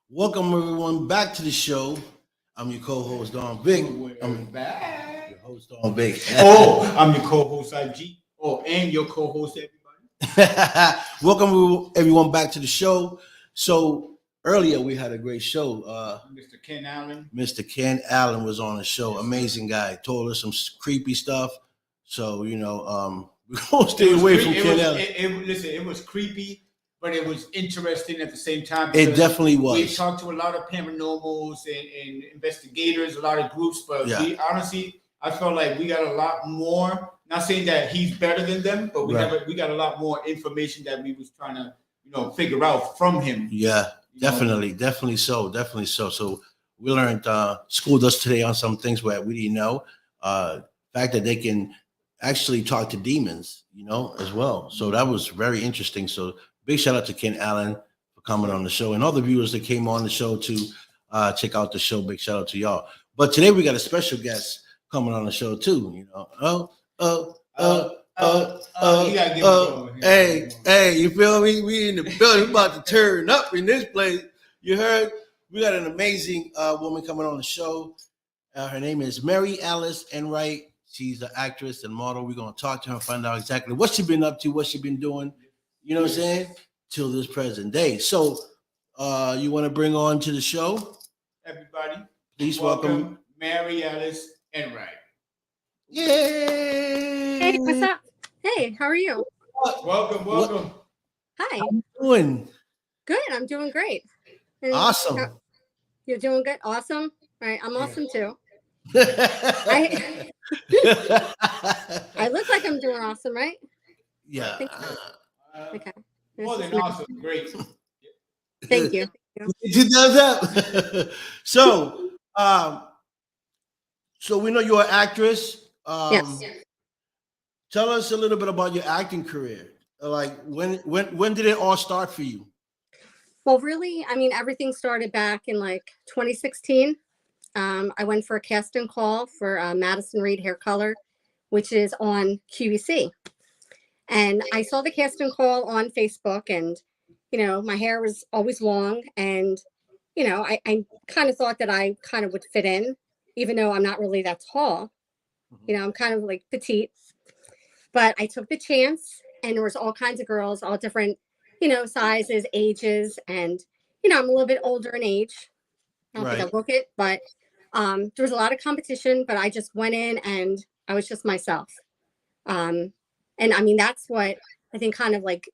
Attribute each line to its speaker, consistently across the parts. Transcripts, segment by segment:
Speaker 1: Welcome everyone back to the show. I'm your co-host Don Vic.
Speaker 2: We're
Speaker 1: I'm
Speaker 2: back.
Speaker 1: your host Don Vic.
Speaker 2: I'm your co-host IG. And your co-host everybody.
Speaker 1: Welcome everyone back to the show. So earlier we had a great show.
Speaker 2: Mr. Ken Allen.
Speaker 1: Mr. Ken Allen was on the show.
Speaker 2: Yes,
Speaker 1: Amazing guy. Told us some creepy stuff. So we're gonna stay away from Ken Allen.
Speaker 2: Listen, it was creepy, but it was interesting at the same time.
Speaker 1: It definitely was.
Speaker 2: We talked to a lot of paranormals and investigators, a lot of groups, but we honestly, I felt like we got a lot more. Not saying that he's better than them, but we got a lot more information that we was trying to figure out from him.
Speaker 1: Yeah, definitely so. So we learned, schooled us today on some things where we didn't know. Fact that they can actually talk to demons, as well. So that was very interesting. So big shout out to Ken Allen for coming on the show, and all the viewers that came on the show to check out the show. Big shout out to y'all. But today we got a special guest coming on the show too. You feel me? We in the building, about to turn up in this place. You heard? We got an amazing woman coming on the show. Her name is Mari Alice Enright. She's an actress and model. We're gonna talk to her and find out exactly what she's been up to, what she's been doing. You know what I'm saying? Till this present day. So, you want to bring on to the show,
Speaker 2: everybody?
Speaker 1: Please welcome
Speaker 2: Mari Alice Enright.
Speaker 1: Yay!
Speaker 3: Hey, what's up? Hey, how are you?
Speaker 2: Welcome.
Speaker 3: Hi.
Speaker 1: How you doing?
Speaker 3: Good. I'm doing great. And
Speaker 1: Awesome.
Speaker 3: You're doing good. Awesome. All right. I'm awesome too.
Speaker 1: I
Speaker 3: look like I'm doing awesome, right?
Speaker 1: Yeah.
Speaker 3: Okay.
Speaker 2: More than awesome. Great.
Speaker 3: Thank you.
Speaker 1: You does that. So we know you're an actress.
Speaker 3: Yes.
Speaker 1: Tell us a little bit about your acting career. Like when did it all start for you?
Speaker 3: Well, really, I mean, everything started back in like 2016. I went for a casting call for Madison Reed Hair Color, which is on QVC. And I saw the casting call on Facebook, and, my hair was always long. And, I kind of thought that I kind of would fit in, even though I'm not really that tall. I'm kind of like petite. But I took the chance, and there was all kinds of girls, all different, sizes, ages. And, I'm a little bit older in age. I don't think I look it, but there was a lot of competition, but I just went in and I was just myself. And I mean, that's what I think kind of like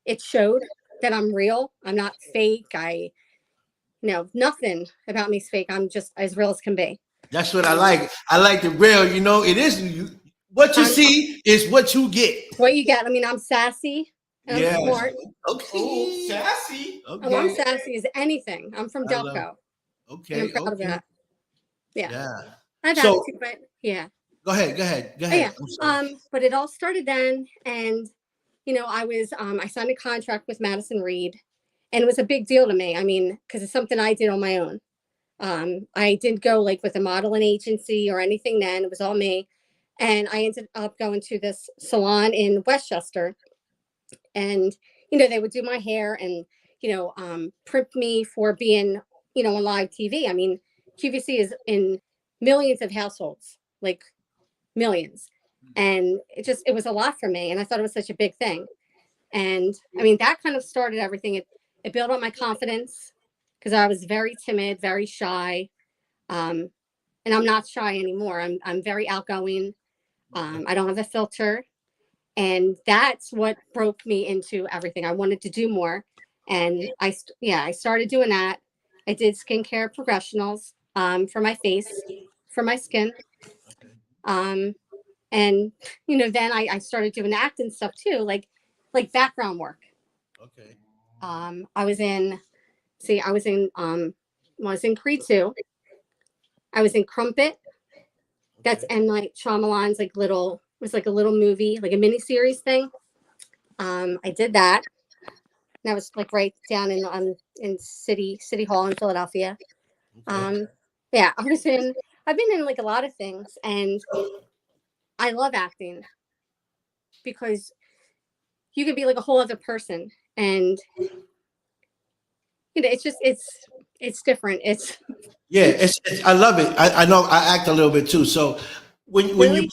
Speaker 3: it showed that I'm real. I'm not fake. Nothing about me is fake. I'm just as real as can be.
Speaker 1: That's what I like. I like the real, it is what you see is what you get.
Speaker 3: What you get. I mean, I'm sassy and I'm smart.
Speaker 2: Okay. Sassy.
Speaker 3: Okay. I'm sassy as anything. I'm from Delco.
Speaker 1: Okay.
Speaker 3: And I'm proud of that. Yeah. I've had it too, but yeah.
Speaker 1: Go ahead.
Speaker 3: Yeah. But it all started then, and I signed a contract with Madison Reed, and it was a big deal to me. I mean, because it's something I did on my own. I didn't go like with a modeling agency or anything then. It was all me. And I ended up going to this salon in Westchester, and they would do my hair and prep me for being on live TV. I mean, QVC is in millions of households, like millions, and it was a lot for me, and I thought it was such a big thing. And I mean, that kind of started everything. It built up my confidence, because I was very timid, very shy, and I'm not shy anymore. I'm very outgoing. I don't have a filter, and that's what broke me into everything. I wanted to do more, and I started doing that. I did skincare professionals for my face, for my skin, and then I started doing acting stuff too, like background work.
Speaker 1: Okay.
Speaker 3: I was in Creed 2. I was in Crumpet. That's M. Night Shyamalan's it was like a little movie, like a mini series thing. I did that. That was like right down in City Hall in Philadelphia.
Speaker 1: Okay.
Speaker 3: I've been in like a lot of things, and I love acting because you can be like a whole other person, and it's just it's different. It's
Speaker 1: Yeah, I love it. I know I act a little bit too. So when you
Speaker 3: really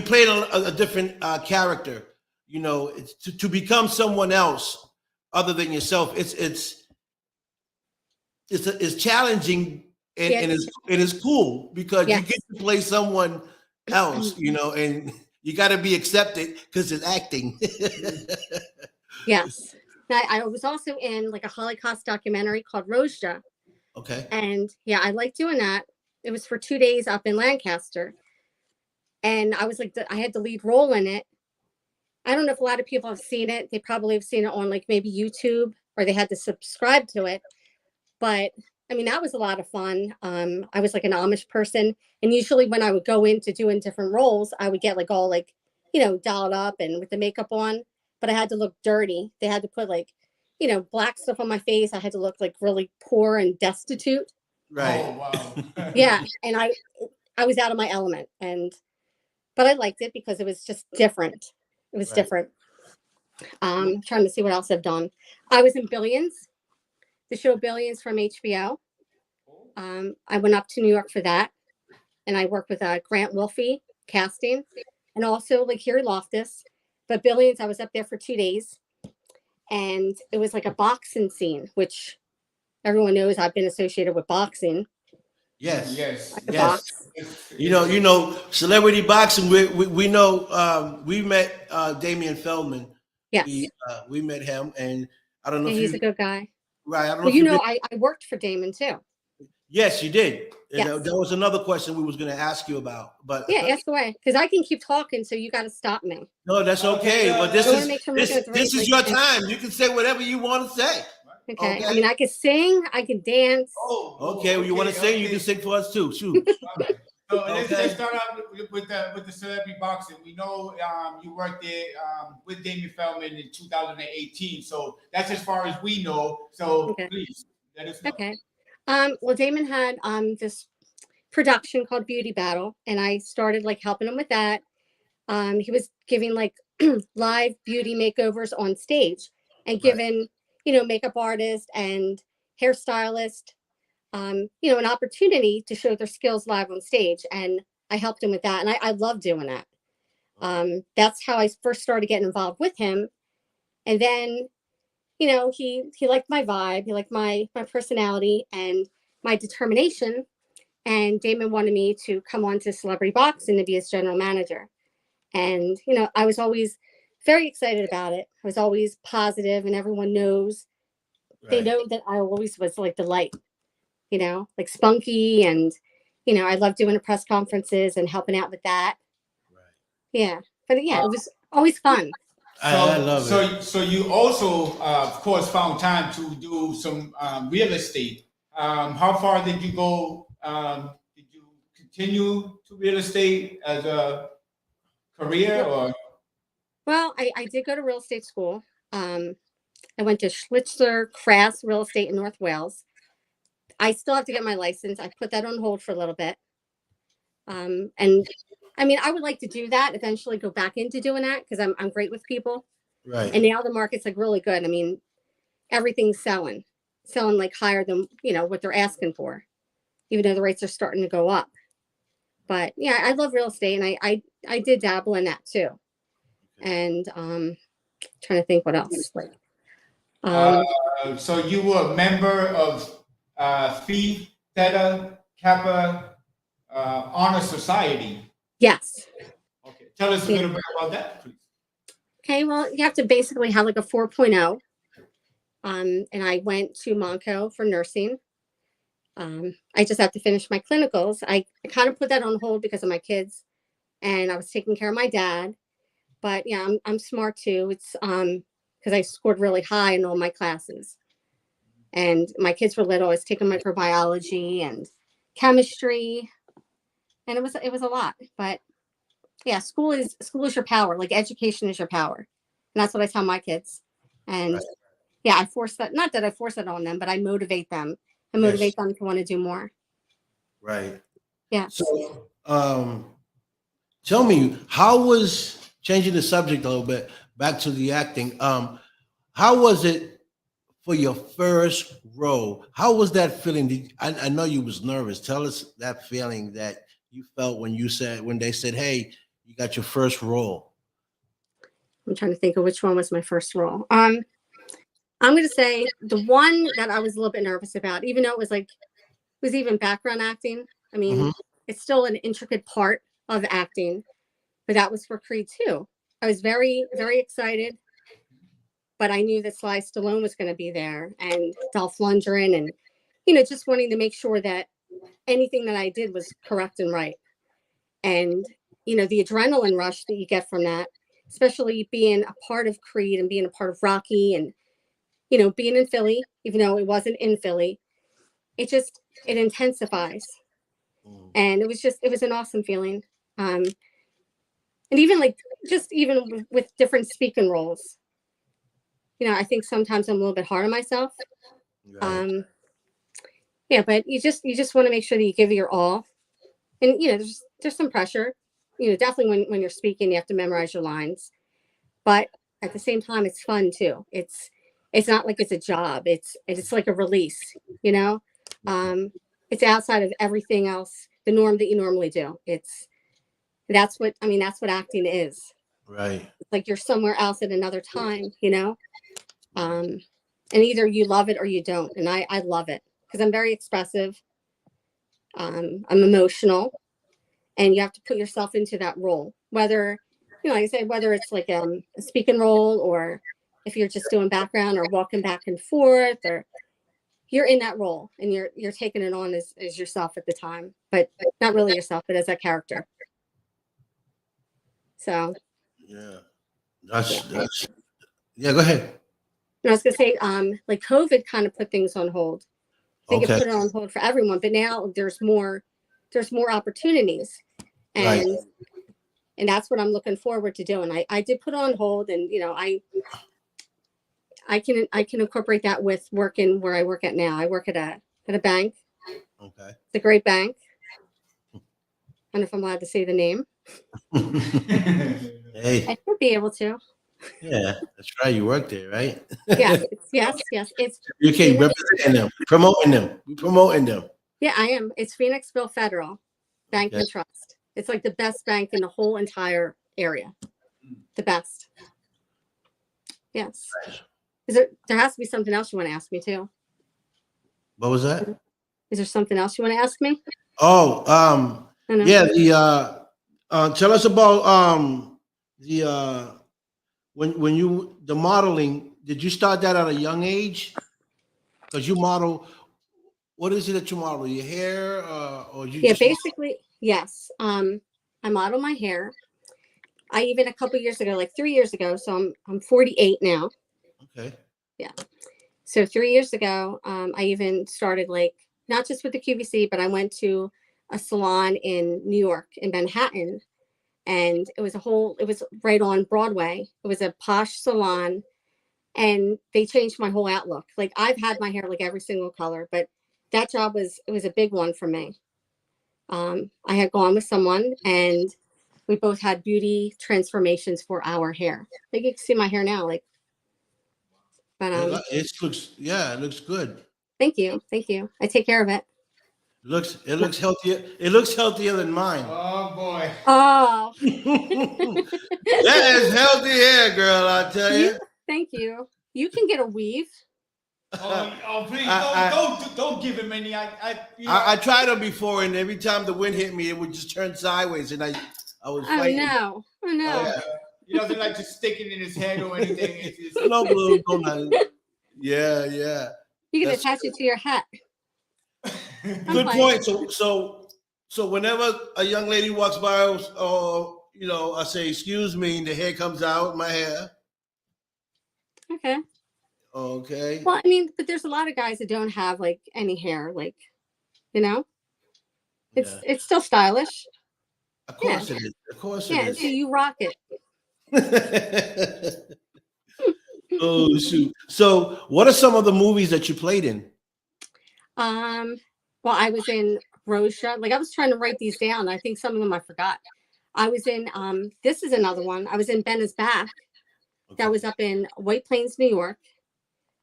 Speaker 1: play a different character, you know, it's to become someone else other than yourself. It's challenging
Speaker 3: yeah,
Speaker 1: and it's cool because you
Speaker 3: yes.
Speaker 1: get to play someone else, you know, and you got to be accepted because it's acting.
Speaker 3: Yes. I was also in like a Holocaust documentary called Rosja.
Speaker 1: Okay.
Speaker 3: And yeah, I like doing that. It was for 2 days up in Lancaster. And I was like, I had the lead role in it. I don't know if a lot of people have seen it. They probably have seen it on like maybe YouTube or they had to subscribe to it. But I mean, that was a lot of fun. I was like an Amish person. And usually when I would go into doing different roles, I would get like all like, dolled up and with the makeup on, but I had to look dirty. They had to put like, black stuff on my face. I had to look like really poor and destitute.
Speaker 1: Right.
Speaker 2: Oh wow.
Speaker 3: Yeah. And I was out of my element but I liked it because it was just different. It was
Speaker 1: Right.
Speaker 3: different. Trying to see what else I've done. I was in Billions, the show Billions from HBO. I went up to New York for that, and I worked with Grant Wilfie casting, and also like Harry Loftus. But Billions, I was up there for 2 days, and it was like a boxing scene, which everyone knows I've been associated with boxing.
Speaker 1: Yes.
Speaker 2: Yes.
Speaker 3: Like the
Speaker 1: Yes.
Speaker 3: box.
Speaker 1: You know, celebrity boxing. We know. We met Damian Feldman.
Speaker 3: Yes,
Speaker 1: We met him, and I don't know
Speaker 3: yeah,
Speaker 1: if
Speaker 3: he's
Speaker 1: you
Speaker 3: a good guy.
Speaker 1: right. I don't know
Speaker 3: Well,
Speaker 1: if you've been.
Speaker 3: I worked for Damon too.
Speaker 1: Yes, you did. And
Speaker 3: Yes.
Speaker 1: that was another question we was going to ask you about, but
Speaker 3: Yeah, ask away because I can keep talking, so you got to stop me.
Speaker 1: no, that's okay.
Speaker 2: Okay,
Speaker 1: But
Speaker 2: no,
Speaker 1: this
Speaker 3: I want to
Speaker 1: is
Speaker 3: make sure I'm looking at the right.
Speaker 1: this is your time. You can say whatever you want to say.
Speaker 3: Okay.
Speaker 1: Okay.
Speaker 3: I mean, I can sing, I can dance.
Speaker 1: Okay. Well, you want to sing? You can sing for us too. Shoot.
Speaker 2: All right. So
Speaker 1: Okay.
Speaker 2: let's start out with the celebrity boxing. We know you worked there with Damien Feldman in 2018. So that's as far as we know. So
Speaker 3: Okay.
Speaker 2: please let us know.
Speaker 3: Okay. Well, Damon had this production called Beauty Battle, and I started like helping him with that. He was giving like live beauty makeovers on stage and giving, makeup artists and hairstylist, an opportunity to show their skills live on stage. And I helped him with that. And I love doing that. That's how I first started getting involved with him. And then, he liked my vibe. He liked my personality and my determination. And Damon wanted me to come on to Celebrity Boxing to be his general manager. And, I was always very excited about it. I was always positive, and everyone knows, they
Speaker 1: Right.
Speaker 3: know that I always was like the light, like spunky. And, I love doing the press conferences and helping out with that.
Speaker 1: Right.
Speaker 3: Yeah. But yeah, it was always fun.
Speaker 1: I love it.
Speaker 2: So you also, of course, found time to do some real estate. How far did you go? Did you continue to real estate as a career or?
Speaker 3: Well, I did go to real estate school. I went to Schlichter Crass Real Estate in North Wales. I still have to get my license. I put that on hold for a little bit. And I mean, I would like to do that eventually, go back into doing that because I'm great with people.
Speaker 1: Right.
Speaker 3: And now the market's like really good. I mean, everything's selling like higher than what they're asking for, even though the rates are starting to go up. But yeah, I love real estate, and I did dabble in that too. And trying to think what else. Like,
Speaker 2: So you were a member of Phi Theta Kappa Honor Society.
Speaker 3: yes.
Speaker 2: Okay, tell us a little bit about that, please.
Speaker 3: Okay, well, you have to basically have like a 4.0. And I went to Monco for nursing. I just have to finish my clinicals. I kind of put that on hold because of my kids, and I was taking care of my dad. But yeah, I'm smart too. It's because I scored really high in all my classes, and my kids were little. I was taking microbiology and chemistry, and it was a lot. But yeah, school is your power. Like education is your power, and that's what I tell my kids. And
Speaker 1: Right.
Speaker 3: yeah, I force that. Not that I force it on them, but I motivate them. I motivate them to want to do more.
Speaker 1: Right.
Speaker 3: Yeah.
Speaker 1: So, tell me, how was changing the subject a little bit back to the acting? How was it for your first role. How was that feeling? I know you was nervous. Tell us that feeling that you felt when they said, "Hey, you got your first role."
Speaker 3: I'm trying to think of which one was my first role. I'm going to say the one that I was a little bit nervous about, even though it was even background acting. I mean,
Speaker 1: Mm-hmm.
Speaker 3: it's still an intricate part of acting, but that was for Creed 2. I was very, very excited, but I knew that Sly Stallone was going to be there and Dolph Lundgren, and just wanting to make sure that anything that I did was correct and right. And the adrenaline rush that you get from that, especially being a part of Creed and being a part of Rocky, and being in Philly, even though it wasn't in Philly, it intensifies. And it was an awesome feeling. And even even with different speaking roles, I think sometimes I'm a little bit hard on myself.
Speaker 1: Right.
Speaker 3: Yeah, but you just want to make sure that you give your all. And there's some pressure. Definitely when you're speaking, you have to memorize your lines. But at the same time, it's fun too. It's not like it's a job. It's like a release, you know? It's outside of everything else, the norm that you normally do. That's what acting is.
Speaker 1: Right.
Speaker 3: It's like you're somewhere else at another time, and either you love it or you don't. And I love it because I'm very expressive. I'm emotional, and you have to put yourself into that role, whether, like I said, whether it's like a speaking role, or if you're just doing background or walking back and forth, or you're in that role and you're taking it on as yourself at the time, but not really yourself, but as a character. So
Speaker 1: Yeah.
Speaker 3: yeah.
Speaker 1: That's yeah, go ahead.
Speaker 3: And I was gonna say, like COVID kind of put things on hold. I think it
Speaker 1: Okay.
Speaker 3: put it on hold for everyone, but now there's more opportunities,
Speaker 1: Right.
Speaker 3: and that's what I'm looking forward to doing. I did put on hold, and I can incorporate that with working where I work at now. I work at a bank.
Speaker 1: Okay.
Speaker 3: It's a great bank. I don't know if I'm allowed to say the name.
Speaker 1: Hey.
Speaker 3: I should be able to.
Speaker 1: Yeah, that's right. You work there, right?
Speaker 3: Yeah. Yes. It's
Speaker 1: You keep representing them, promoting them. We promoting them.
Speaker 3: yeah, I am. It's Phoenixville Federal Bank
Speaker 1: Okay.
Speaker 3: and Trust. It's like the best bank in the whole entire area. The best. Yes. There has to be something else you want to ask me too.
Speaker 1: What was that?
Speaker 3: Is there something else you want to ask me?
Speaker 1: Oh,
Speaker 3: I know.
Speaker 1: yeah, tell us about the when you the modeling, did you start that at a young age? Because you model, what is it that you model? Your hair, or you
Speaker 3: Yeah,
Speaker 1: just model?
Speaker 3: basically, yes. I model my hair. I even a couple years ago, like 3 years ago, so I'm 48 now.
Speaker 1: Okay.
Speaker 3: Yeah. So 3 years ago, I even started like not just with the QVC, but I went to a salon in New York, in Manhattan, and it was right on Broadway. It was a posh salon, and they changed my whole outlook. Like I've had my hair like every single color, but that job was a big one for me. I had gone with someone, and we both had beauty transformations for our hair. Like you can see my hair now, like, but
Speaker 1: It looks good.
Speaker 3: thank you, I take care of it.
Speaker 1: It looks healthier. It looks healthier than mine.
Speaker 2: Oh boy.
Speaker 3: Oh,
Speaker 1: That is healthy hair, girl. I tell you.
Speaker 3: thank you. You can get a weave.
Speaker 2: Oh, please don't give him any.
Speaker 1: I tried them before, and every time the wind hit me, it would just turn sideways, and I was
Speaker 3: Oh
Speaker 1: fighting.
Speaker 3: no, oh no.
Speaker 1: Yeah.
Speaker 2: He doesn't like to stick it in his head or anything. It's just,
Speaker 1: No, blue, no, no. Yeah, yeah.
Speaker 3: You can
Speaker 1: That's
Speaker 3: attach it to your hat.
Speaker 1: good point. So whenever a young lady walks by, or I say, "Excuse me," and the hair comes out, my hair.
Speaker 3: Okay.
Speaker 1: Okay.
Speaker 3: Well, I mean, but there's a lot of guys that don't have like any hair, like,
Speaker 1: Yeah.
Speaker 3: it's still stylish.
Speaker 1: Of course it is. Of course it
Speaker 3: Yeah,
Speaker 1: is.
Speaker 3: so you rock it.
Speaker 1: Oh shoot! So, what are some of the movies that you played in?
Speaker 3: Well, I was in Rosha. Like I was trying to write these down. I think some of them I forgot. I was in this is another one. I was in Ben is Back.
Speaker 1: Okay.
Speaker 3: That was up in White Plains, New York.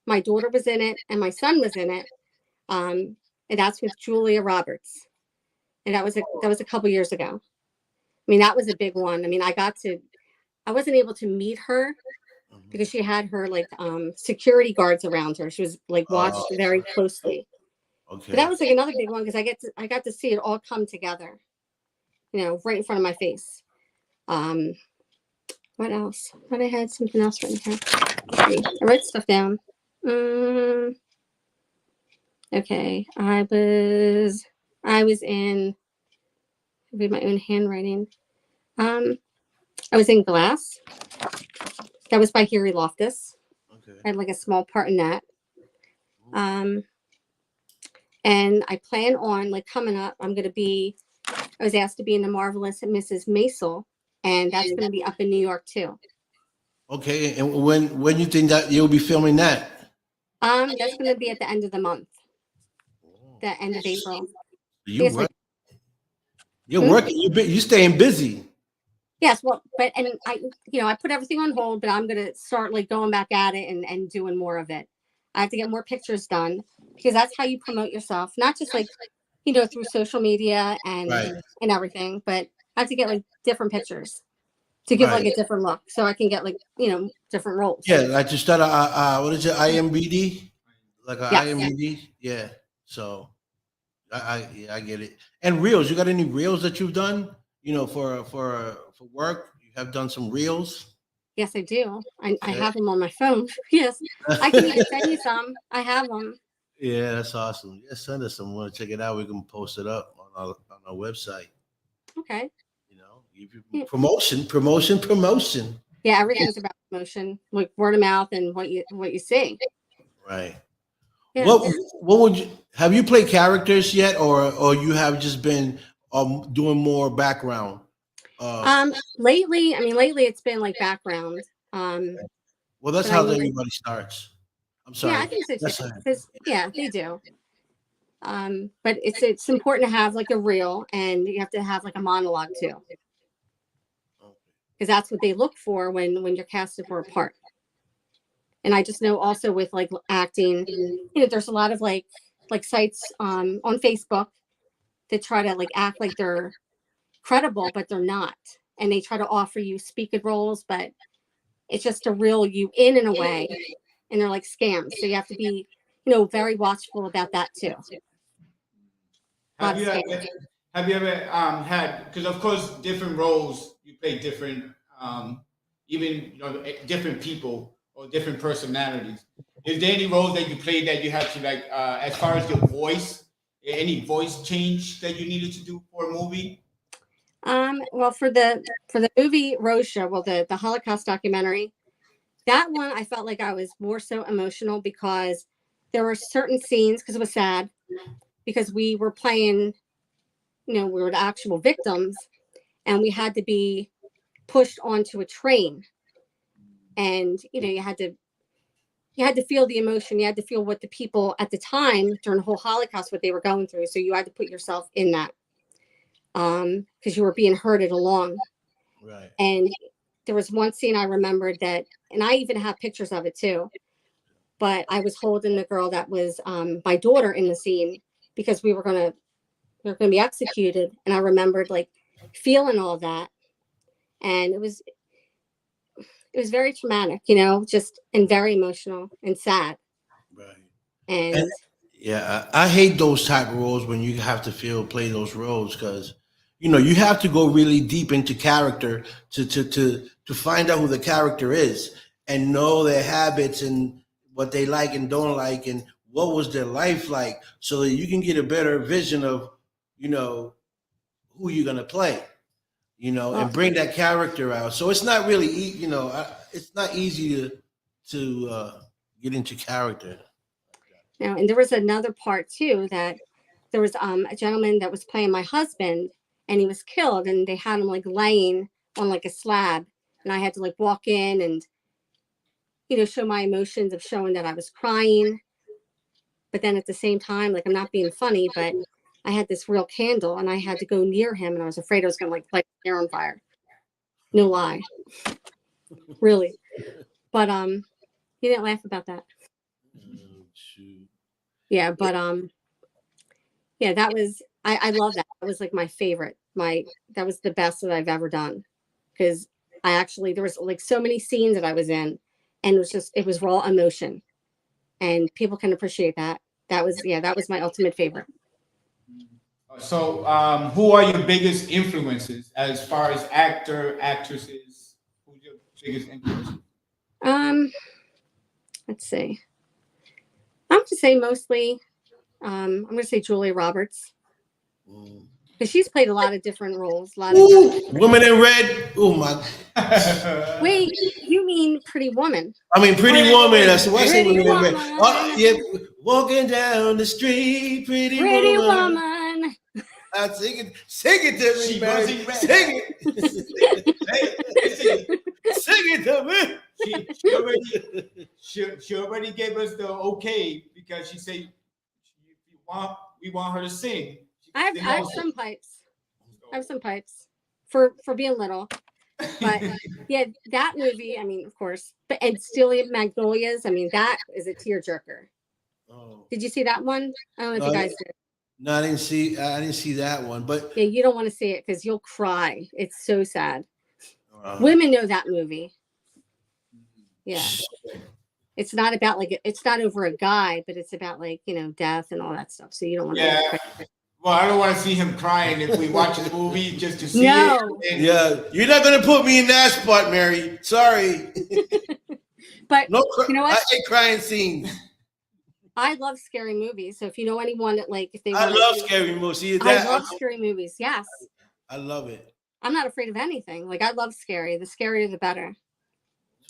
Speaker 3: my daughter was in it and my son was in it. And that's with Julia Roberts. And that was a couple years ago. I mean, that was a big one. I mean, I wasn't able to meet her because she had her like security guards around her. She was like watched very closely.
Speaker 1: Okay.
Speaker 3: But that was like another big one because I got to see it all come together, right in front of my face. What else? But I had something else written here. I wrote stuff down. Okay, I was in. Read my own handwriting. I was in Glass. That was by Harry Loftus.
Speaker 1: Okay.
Speaker 3: I had like a small part in that. And I plan on like coming up. I was asked to be in the Marvelous Mrs. Maisel, and that's going to be up in New York too.
Speaker 1: Okay, and when you think that you'll be filming that?
Speaker 3: That's going to be at the end of the month, the end of April.
Speaker 1: You're working. You staying busy.
Speaker 3: Yes, well, and I put everything on hold, but I'm going to start like going back at it and doing more of it. I have to get more pictures done because that's how you promote yourself, not just like, through social media and everything, but I have to get like different pictures to give like a different look so I can get like, different roles.
Speaker 1: Yeah, like you start what is it, IMBD? Like a IMBD? Yeah. So I get it. And reels, you got any reels that you've done? For work, you have done some reels.
Speaker 3: Yes, I do. I have them on my phone. Yes, I can even send you some. I have them.
Speaker 1: Yeah, that's awesome. Yeah, send us some. Want to check it out? We can post it up on our website.
Speaker 3: Okay.
Speaker 1: Give you promotion.
Speaker 3: Yeah, everything's about promotion, like word of mouth and what you see.
Speaker 1: Right.
Speaker 3: Yeah.
Speaker 1: What would you have you played characters yet, or you have just been doing more background?
Speaker 3: Lately it's been like background.
Speaker 1: Well, that's how everybody starts. I'm sorry.
Speaker 3: Yeah, I think so too. Because they do. But it's important to have like a reel, and you have to have like a monologue too, because that's what they look for when you're casted for a part. And I just know also with like acting, there's a lot of like sites on Facebook that try to like act like they're credible, but they're not, and they try to offer you speaking roles, but it's just to reel you in a way, and they're like scams. So you have to be, very watchful about that too.
Speaker 2: Have you ever had, because of course different roles you play different, even different people or different personalities. Is there any roles that you played that you had to like, as far as your voice, any voice change that you needed to do for a movie?
Speaker 3: Well, for the movie Rosha, well, the Holocaust documentary, that one I felt like I was more so emotional because there were certain scenes, because it was sad, because we were playing, we were the actual victims, and we had to be pushed onto a train, and you had to feel the emotion, you had to feel what the people at the time during the whole Holocaust, what they were going through, so you had to put yourself in that, because you were being herded along.
Speaker 1: Right.
Speaker 3: And there was one scene I remembered that, and I even have pictures of it too, but I was holding the girl that was my daughter in the scene, because we were going to be executed. And I remembered like feeling all that. And it was very traumatic, just, and very emotional and sad.
Speaker 1: Right.
Speaker 3: And
Speaker 1: yeah, I hate those type of roles when you have to play those roles, because you have to go really deep into character to find out who the character is and know their habits and what they like and don't like and what was their life like, so that you can get a better vision of who you're gonna play, and bring that character out. So it's not really it's not easy to get into character.
Speaker 3: now, and there was another part too, that there was a gentleman that was playing my husband, and he was killed, and they had him like laying on like a slab, and I had to like walk in and show my emotions of showing that I was crying, but then at the same time, like, I'm not being funny, but I had this real candle and I had to go near him, and I was afraid I was going to like light the hair on fire. No lie. Really. But he didn't laugh about that. Yeah, but yeah, that was I love that. That was like my favorite. That was the best that I've ever done because I actually there was like so many scenes that I was in, and it was raw emotion, and people can appreciate that. That was my ultimate favorite.
Speaker 2: So, who are your biggest influences as far as actresses? Who's your biggest influence?
Speaker 3: Let's see. I'm gonna say mostly. I'm gonna say Julia Roberts because she's played a lot of different roles. A lot of
Speaker 1: Women in Red. Oh my.
Speaker 3: Wait, you mean Pretty Woman?
Speaker 1: I mean, Pretty Woman. That's what I say.
Speaker 3: Pretty
Speaker 1: Women in Red.
Speaker 3: Woman.
Speaker 1: Oh, yeah, walking down the street, Pretty Woman. Sing it to me, man. Sing it to me.
Speaker 2: She already gave us the okay because she said we want her to sing.
Speaker 3: I have some pipes. I have some pipes for being little. But yeah, that movie, I mean, of course, and Steely Magnolias, I mean, that is a tearjerker.
Speaker 1: Oh.
Speaker 3: Did you see that one? I don't know if you guys did.
Speaker 1: No, I didn't see that one, but
Speaker 3: yeah, you don't want to see it because you'll cry. It's so sad. Women know that movie. Yeah. It's not about it's not over a guy, but it's about death and all that stuff. So you don't want to.
Speaker 2: Yeah. Well, I don't want to see him crying if we watch the movie just to see it.
Speaker 1: Yeah, you're not gonna put me in that spot, Mary. Sorry.
Speaker 3: But
Speaker 1: no,
Speaker 3: you know what?
Speaker 1: I hate crying scenes.
Speaker 3: I love scary movies. So if you know anyone that if they
Speaker 1: I love scary movies.
Speaker 3: I love scary movies. Yes.
Speaker 1: I love it.
Speaker 3: I'm not afraid of anything. I love scary. The scarier, the better.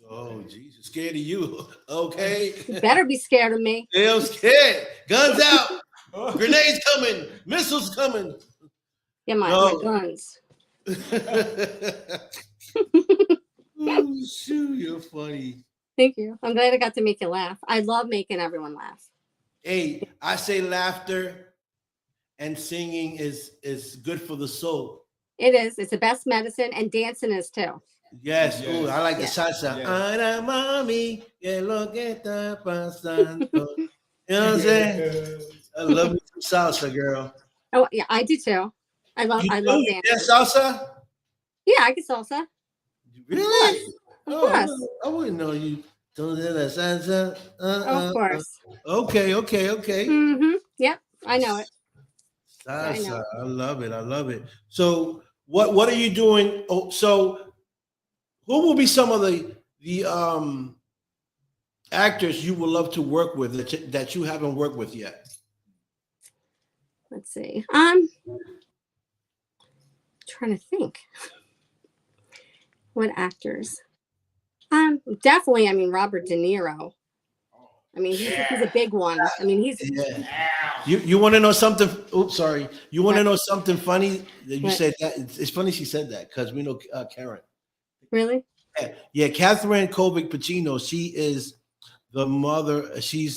Speaker 1: Oh, Jesus, scared of you? Okay.
Speaker 3: You better be scared of me.
Speaker 1: Yeah, I'm scared. Guns out. Grenades coming. Missiles coming.
Speaker 3: Yeah, my guns.
Speaker 1: Oh, shoot, you're funny.
Speaker 3: Thank you. I'm glad I got to make you laugh. I love making everyone laugh.
Speaker 1: Hey, I say laughter and singing is good for the soul.
Speaker 3: It is. It's the best medicine, and dancing is too.
Speaker 1: Yes. Ooh, I like the salsa. Ana mami, que lo que está pasando. You know what I'm saying? I love me some salsa, girl.
Speaker 3: Oh yeah, I do too. I love dancing.
Speaker 1: Yeah, salsa?
Speaker 3: Yeah, I can salsa.
Speaker 1: Really?
Speaker 3: Of course.
Speaker 1: I wouldn't know you. Salsa.
Speaker 3: Of course.
Speaker 1: Okay.
Speaker 3: Mm-hmm. Yep, I know it.
Speaker 1: Salsa. Yeah, I love it. So what are you doing? Oh, so who will be some of the actors you would love to work with that you haven't worked with yet?
Speaker 3: Let's see. Trying to think. What actors? Definitely. I mean, Robert De Niro. I mean, he's a big one. I mean, he's.
Speaker 1: Yeah. You want to know something? Oops, sorry. You want to know something funny? That you said that. It's funny she said that because we know Karen.
Speaker 3: Really?
Speaker 1: Yeah, Catherine Kovic Pacino. She is the mother. She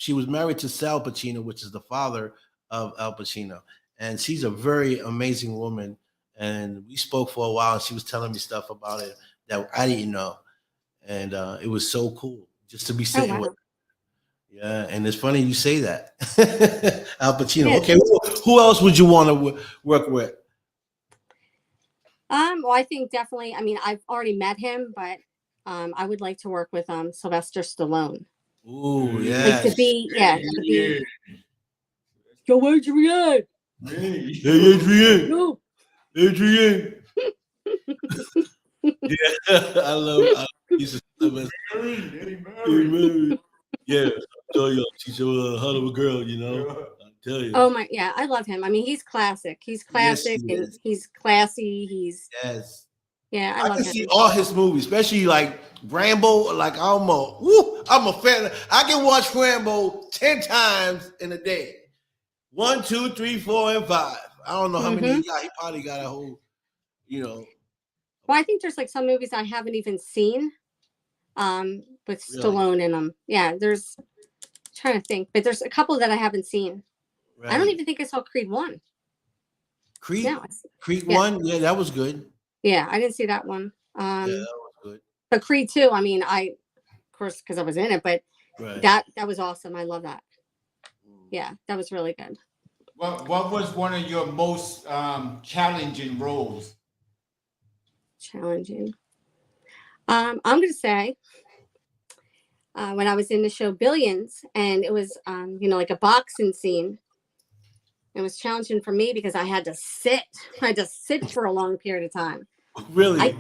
Speaker 1: was married to Sal Pacino, which is the father of Al Pacino, and she's a very amazing woman. And we spoke for a while, and she was telling me stuff about it that I didn't know, and it was so cool just to be sitting with her. Yeah, and it's funny you say that. Al Pacino. Yeah. Okay, who else would you want to work with?
Speaker 3: Well, I think definitely. I mean, I've already met him, but I would like to work with Sylvester Stallone.
Speaker 1: Ooh, yeah.
Speaker 3: To be. Go, Adrian.
Speaker 1: Hey, Adrian.
Speaker 3: Go.
Speaker 1: Adrian. Yeah, I love he's a yeah, I tell you, she's a hell of a girl, you know. I tell you.
Speaker 3: Oh my, yeah, I love him. I mean, he's classic. He's classic, and he's classy. He's yeah. I love him.
Speaker 1: See all his movies, especially like Rambo. Like I'm a fan. I can watch Rambo 10 times in a day. 1, 2, 3, 4, and 5. I don't know how many he got. He probably got a whole, Well,
Speaker 3: I think there's some movies I haven't even seen, with Stallone in them. Yeah, there's. I'm trying to think, but there's a couple that I haven't seen. Right. I don't even think I saw Creed 1.
Speaker 1: Creed 1, yeah, that was good.
Speaker 3: Yeah, I didn't see that one.
Speaker 1: Yeah, that was good.
Speaker 3: But Creed 2, I mean, of course, because I was in it, but that was awesome. I love that. yeah, that was really good.
Speaker 2: What was one of your most challenging roles?
Speaker 3: Challenging. I'm going to say when I was in the show Billions, and it was, like a boxing scene. It was challenging for me because I had to sit. I had to sit for a long period of time.
Speaker 1: Really?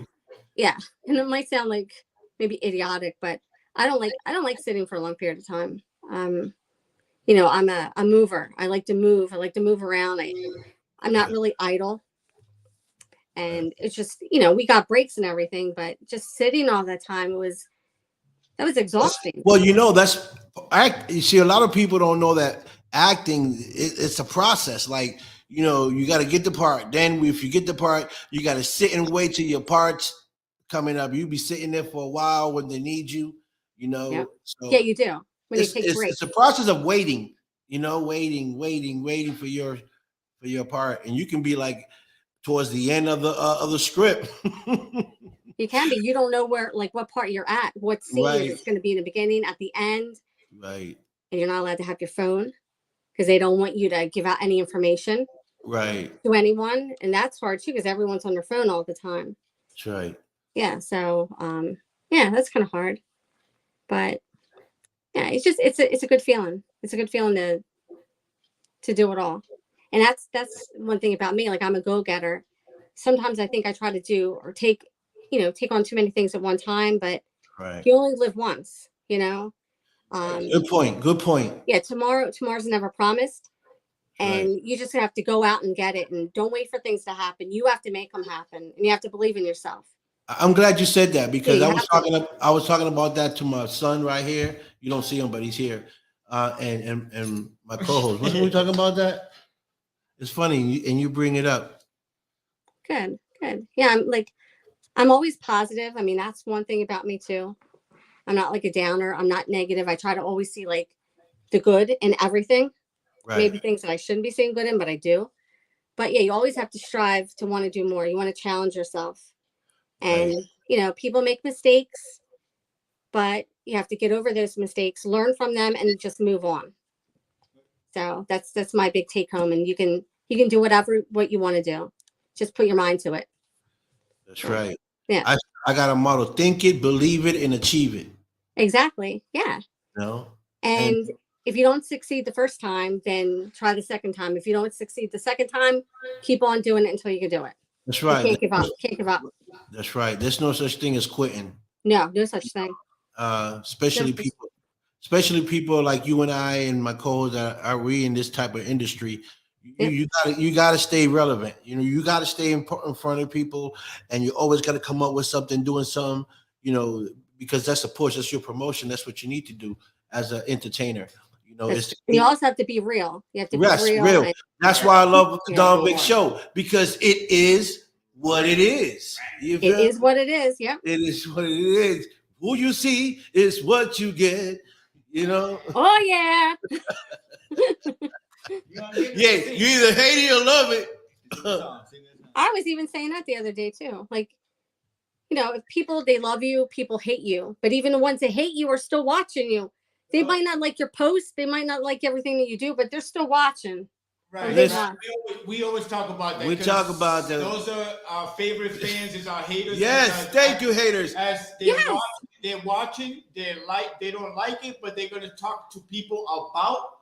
Speaker 3: Yeah, and it might sound like maybe idiotic, but I don't like sitting for a long period of time. I'm a mover. I like to move. I like to move around. I'm not really idle. And it's just, we got breaks and everything, but just sitting all the time was exhausting.
Speaker 1: Well, you see, a lot of people don't know that acting, it's a process. Like, you got to get the part. Then if you get the part, you got to sit and wait till your part's coming up. You be sitting there for a while when they need you,
Speaker 3: Yep.
Speaker 1: So
Speaker 3: Yeah, you do. When you take breaks.
Speaker 1: It's a process of waiting, waiting for your part. And you can be like towards the end of the script.
Speaker 3: You can be. You don't know what part you're at, what scene
Speaker 1: Right.
Speaker 3: it's going to be in the beginning, at the end.
Speaker 1: Right.
Speaker 3: And you're not allowed to have your phone because they don't want you to give out any information to anyone. And that's hard too because everyone's on their phone all the time.
Speaker 1: That's right.
Speaker 3: Yeah. So, that's kind of hard. But yeah, it's a good feeling. It's a good feeling to do it all. And that's one thing about me. Like, I'm a go-getter. Sometimes I think I try to do or take on too many things at one time, but you only live once,
Speaker 1: Good point.
Speaker 3: Yeah, tomorrow's never promised. And you just have to go out and get it, and don't wait for things to happen. You have to make them happen, and you have to believe in yourself.
Speaker 1: I'm glad you said that because I was talking about that to my son right here. You don't see him, but he's here. And my co-host. Wasn't we talking about that? It's funny, and you bring it up.
Speaker 3: Good. Yeah, I'm always positive. I mean, that's one thing about me too. I'm not like a downer. I'm not negative. I try to always see like the good in everything.
Speaker 1: Right.
Speaker 3: Maybe things that I shouldn't be seeing good in, but I do. But yeah, you always have to strive to want to do more. You want to challenge yourself. And, people make mistakes, but you have to get over those mistakes, learn from them, and just move on. So that's my big take home. And you can do what you want to do. Just put your mind to it.
Speaker 1: That's right.
Speaker 3: Yeah.
Speaker 1: I got a motto: think it, believe it, and achieve it.
Speaker 3: Exactly. Yeah. And if you don't succeed the first time, then try the second time. If you don't succeed the second time, keep on doing it until you can do it.
Speaker 1: That's right.
Speaker 3: You can't give up.
Speaker 1: That's right. There's no such thing as quitting.
Speaker 3: No such thing.
Speaker 1: Especially people like you and I and my co-hosts that are we in this type of industry. You gotta stay relevant. You gotta stay in front of people, and you always gotta come up with something, doing something. Because that's a push. That's your promotion. That's what you need to do as an entertainer.
Speaker 3: You also have to be real. You have to be real.
Speaker 1: That's why I love the Don Big Show, because it is what it is.
Speaker 3: It is what it is. Yep.
Speaker 1: It is what it is. Who you see is what you get.
Speaker 3: Oh yeah.
Speaker 1: Yeah, you either hate it or love it.
Speaker 3: I was even saying that the other day too. Like, if people, they love you, people hate you, but even the ones that hate you are still watching you. They might not like your posts, they might not like everything that you do, but they're still watching.
Speaker 2: Right. We always talk about that.
Speaker 1: We talk about that.
Speaker 2: Those are our favorite fans, is our haters.
Speaker 1: Yes, thank you, haters.
Speaker 2: As they're watching, they don't like it, but they're gonna talk to people about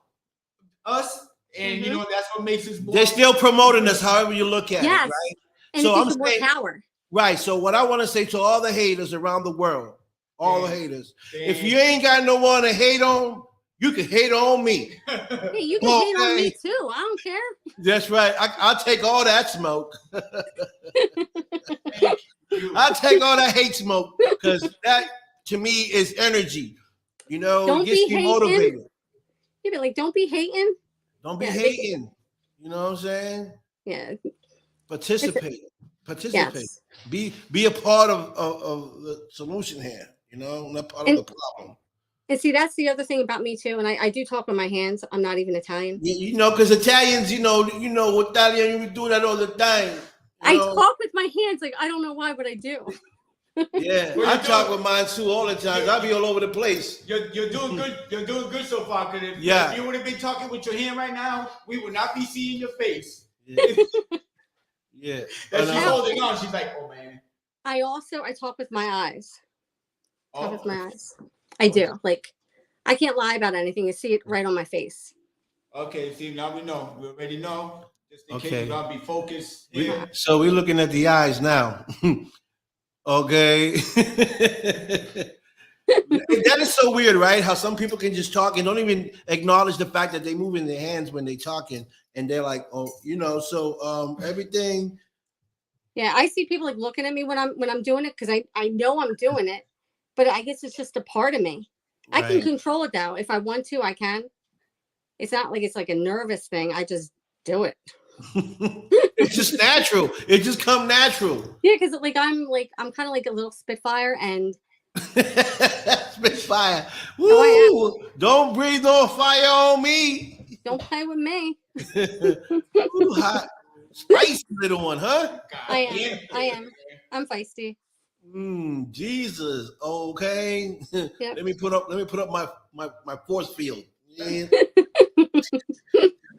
Speaker 2: us. And that's what makes us more.
Speaker 1: They're still promoting us, however you look at it, right?
Speaker 3: And so I'm saying, more power.
Speaker 1: Right. So what I want to say to all the haters around the world, the haters, if you ain't got no one to hate on, you can hate on me.
Speaker 3: Hey, you can hate on me too. I don't care.
Speaker 1: That's right. I'll take all that smoke. I'll take all that hate smoke, because that to me is energy.
Speaker 3: Don't
Speaker 1: gets me motivated.
Speaker 3: You be like, don't be hating.
Speaker 1: Don't be hating. You know what I'm saying?
Speaker 3: Yeah.
Speaker 1: Participate.
Speaker 3: Yes.
Speaker 1: Be a part of the solution here. Not part of the problem.
Speaker 3: And see, that's the other thing about me too. And I do talk with my hands. I'm not even Italian.
Speaker 1: Because Italians, Italian, you do that all the time.
Speaker 3: I talk with my hands. Like, I don't know why, but I do.
Speaker 1: Yeah,
Speaker 2: Well,
Speaker 1: I
Speaker 2: you're
Speaker 1: talk
Speaker 2: doing-
Speaker 1: with mine too all the time. I'll be all over the place.
Speaker 2: You're doing good. You're doing good so far. Because
Speaker 1: Yeah.
Speaker 2: if you would have been talking with your hand right now, we would not be seeing your face.
Speaker 1: Yeah. Yeah.
Speaker 2: That
Speaker 1: I
Speaker 2: she's
Speaker 1: know.
Speaker 2: holding on. She's like, oh man.
Speaker 3: I talk with my eyes. Talk with
Speaker 2: Oh,
Speaker 3: my eyes. I do. Like, I can't lie about anything. You see it right on my face.
Speaker 2: okay. See, now we know. We already know. Just in case
Speaker 1: Okay.
Speaker 2: you gotta be focused.
Speaker 1: So we're looking at the eyes now. Okay. That is so weird, right? How some people can just talk and don't even acknowledge the fact that they move in their hands when they talking, and they're like, oh, so everything.
Speaker 3: Yeah, I see people like looking at me when I'm doing it because I know I'm doing it, but I guess it's just a part of me. I can
Speaker 1: Right.
Speaker 3: control it though. If I want to, I can. It's not like it's like a nervous thing. I just do it.
Speaker 1: It's just natural. It just come natural.
Speaker 3: Yeah, because I'm kind of like a little spitfire, and
Speaker 1: Spitfire. Woo!
Speaker 3: Oh,
Speaker 1: Don't breathe on fire on me.
Speaker 3: don't play with me.
Speaker 1: Ooh, hot, spicy little one, huh?
Speaker 3: I am. I'm feisty.
Speaker 1: Jesus. Okay.
Speaker 3: Yep.
Speaker 1: Let me put up my force field. Yeah.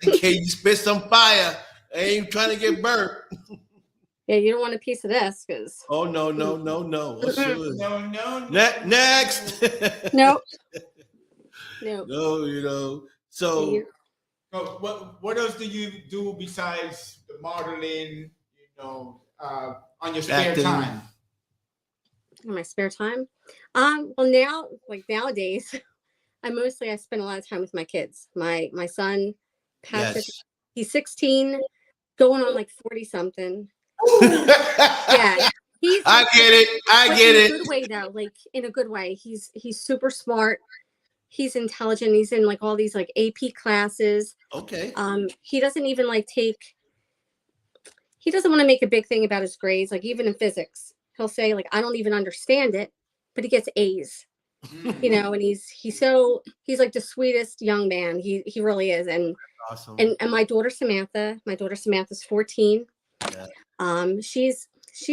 Speaker 1: In case you spit some fire. I ain't trying to get burnt.
Speaker 3: Yeah, you don't want a piece of this because
Speaker 1: Oh no. Oh, sure.
Speaker 2: No.
Speaker 1: Next.
Speaker 3: nope.
Speaker 1: No, so
Speaker 2: So what else do you do besides the modeling? On your spare
Speaker 1: Acting.
Speaker 2: time.
Speaker 3: In my spare time, well now, like nowadays, I spend a lot of time with my kids. My son, Patrick,
Speaker 1: yes.
Speaker 3: he's 16, going on like 40 something. Yeah, he's.
Speaker 1: I get it. I
Speaker 3: but
Speaker 1: get
Speaker 3: in
Speaker 1: it.
Speaker 3: a good way though, like in a good way. He's super smart. He's intelligent. He's in like all these like AP classes.
Speaker 1: Okay.
Speaker 3: He doesn't even like he doesn't want to make a big thing about his grades. Like even in physics, he'll say like, I don't even understand it, but he gets A's, and he's like the sweetest young man. He really is. And
Speaker 1: Awesome.
Speaker 3: and my daughter Samantha's 14.
Speaker 1: Yeah.
Speaker 3: She's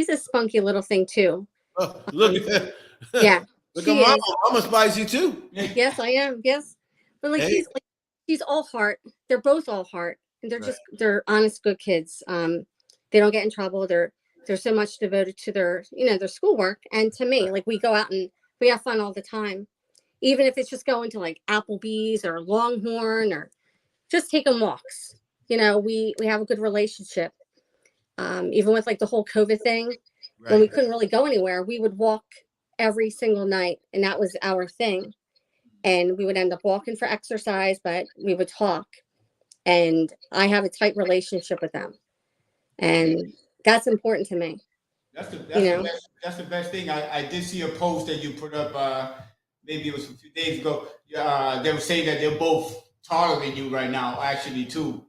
Speaker 3: a spunky little thing too.
Speaker 1: Oh, look at
Speaker 3: Yeah.
Speaker 1: Look
Speaker 3: she
Speaker 1: at Mama.
Speaker 3: is.
Speaker 1: Mama's spicy too.
Speaker 3: Yes, I am. Yes. But like
Speaker 1: Hey.
Speaker 3: she's all heart. They're both all heart. And
Speaker 1: Right.
Speaker 3: they're honest, good kids. They don't get in trouble. They're so much devoted to their schoolwork. And to me, like we go out and we have fun all the time. Even if it's just going to like Applebee's or Longhorn or just taking walks. We have a good relationship. Even with like the whole COVID thing, when we couldn't really go anywhere, we would walk every single night, and that was our thing. And we would end up walking for exercise, but we would talk. And I have a tight relationship with them, and that's important to me.
Speaker 2: That's the best thing. I did see a post that you put up. Maybe it was a few days ago. They were saying that they're both taller than you right now, actually, too.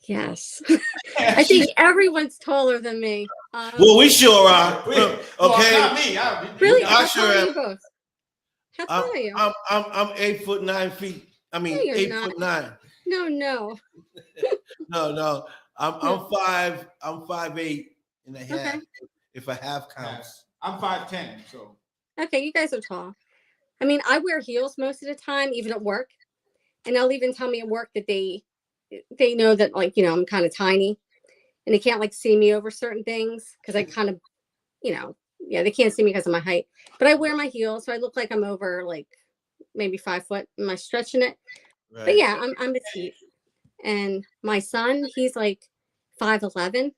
Speaker 3: Yes. I think everyone's taller than me.
Speaker 1: Well, we sure are.
Speaker 2: Well,
Speaker 1: Okay.
Speaker 2: not me.
Speaker 3: Really?
Speaker 1: I
Speaker 3: How
Speaker 1: sure
Speaker 3: tall are
Speaker 1: am.
Speaker 3: you both? How tall are you?
Speaker 1: I'm 8 foot 9 feet. I mean,
Speaker 3: No, you're
Speaker 1: 8 foot 9.
Speaker 3: No.
Speaker 1: No. I'm 5'8" and a half.
Speaker 3: Okay.
Speaker 1: If a half counts.
Speaker 2: I'm 5'10", so.
Speaker 3: Okay, you guys are tall. I mean, I wear heels most of the time, even at work. And they'll even tell me at work that they know that, like, I'm kind of tiny and they can't like see me over certain things because I kind of, they can't see me because of my height. But I wear my heels, so I look like I'm over like maybe 5 foot. Am I stretching it?
Speaker 1: Right.
Speaker 3: But yeah, I'm petite. And my son, he's like 5'11".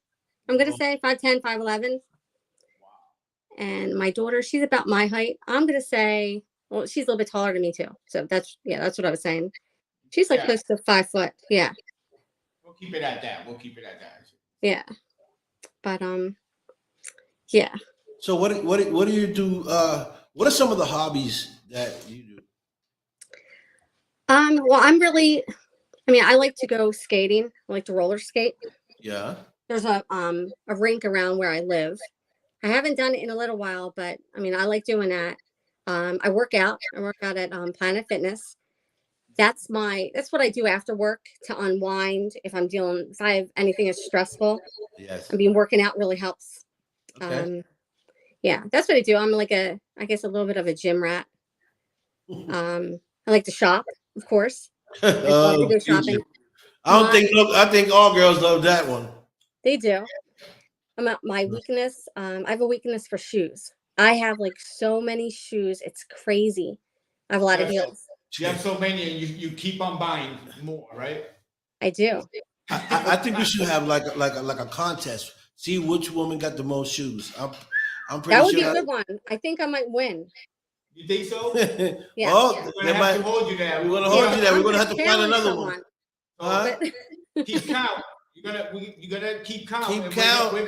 Speaker 3: I'm gonna say 5'10", 5'11". And my daughter, she's about my height. I'm gonna say, well, she's a little bit taller than me too. So that's what I was saying. She's like close to 5 foot. Yeah.
Speaker 2: We'll keep it at that.
Speaker 3: Yeah. But yeah.
Speaker 1: So what do you do? What are some of the hobbies that you do?
Speaker 3: Well, I like to go skating. I like to roller skate.
Speaker 1: Yeah.
Speaker 3: There's a rink around where I live. I haven't done it in a little while, but I like doing that. I work out. I work out at Planet Fitness. That's what I do after work to unwind. If I have anything that's stressful.
Speaker 1: Yes.
Speaker 3: Working out really helps.
Speaker 1: Okay.
Speaker 3: Yeah, that's what I do. I'm like I guess a little bit of a gym rat. I like to shop, of course. I love to
Speaker 1: Oh,
Speaker 3: go shopping.
Speaker 1: I think all girls love that one.
Speaker 3: They do. My weakness, I have a weakness for shoes. I have like so many shoes. It's crazy. I have a lot of heels.
Speaker 2: You have so many, and you keep on buying more, right?
Speaker 3: I do.
Speaker 1: I think we should have like a contest. See which woman got the most shoes. I'm pretty
Speaker 3: That would
Speaker 1: sure
Speaker 3: be a good one. I think I might win.
Speaker 2: You think so?
Speaker 3: Yeah.
Speaker 1: Oh,
Speaker 2: We're gonna have to hold you there.
Speaker 1: we're gonna hold you there. We're gonna have to find
Speaker 3: challenge
Speaker 1: another
Speaker 3: someone.
Speaker 1: one. Huh?
Speaker 3: But
Speaker 2: Keep count. You gotta keep count.
Speaker 1: Keep
Speaker 2: And
Speaker 1: count.
Speaker 2: We're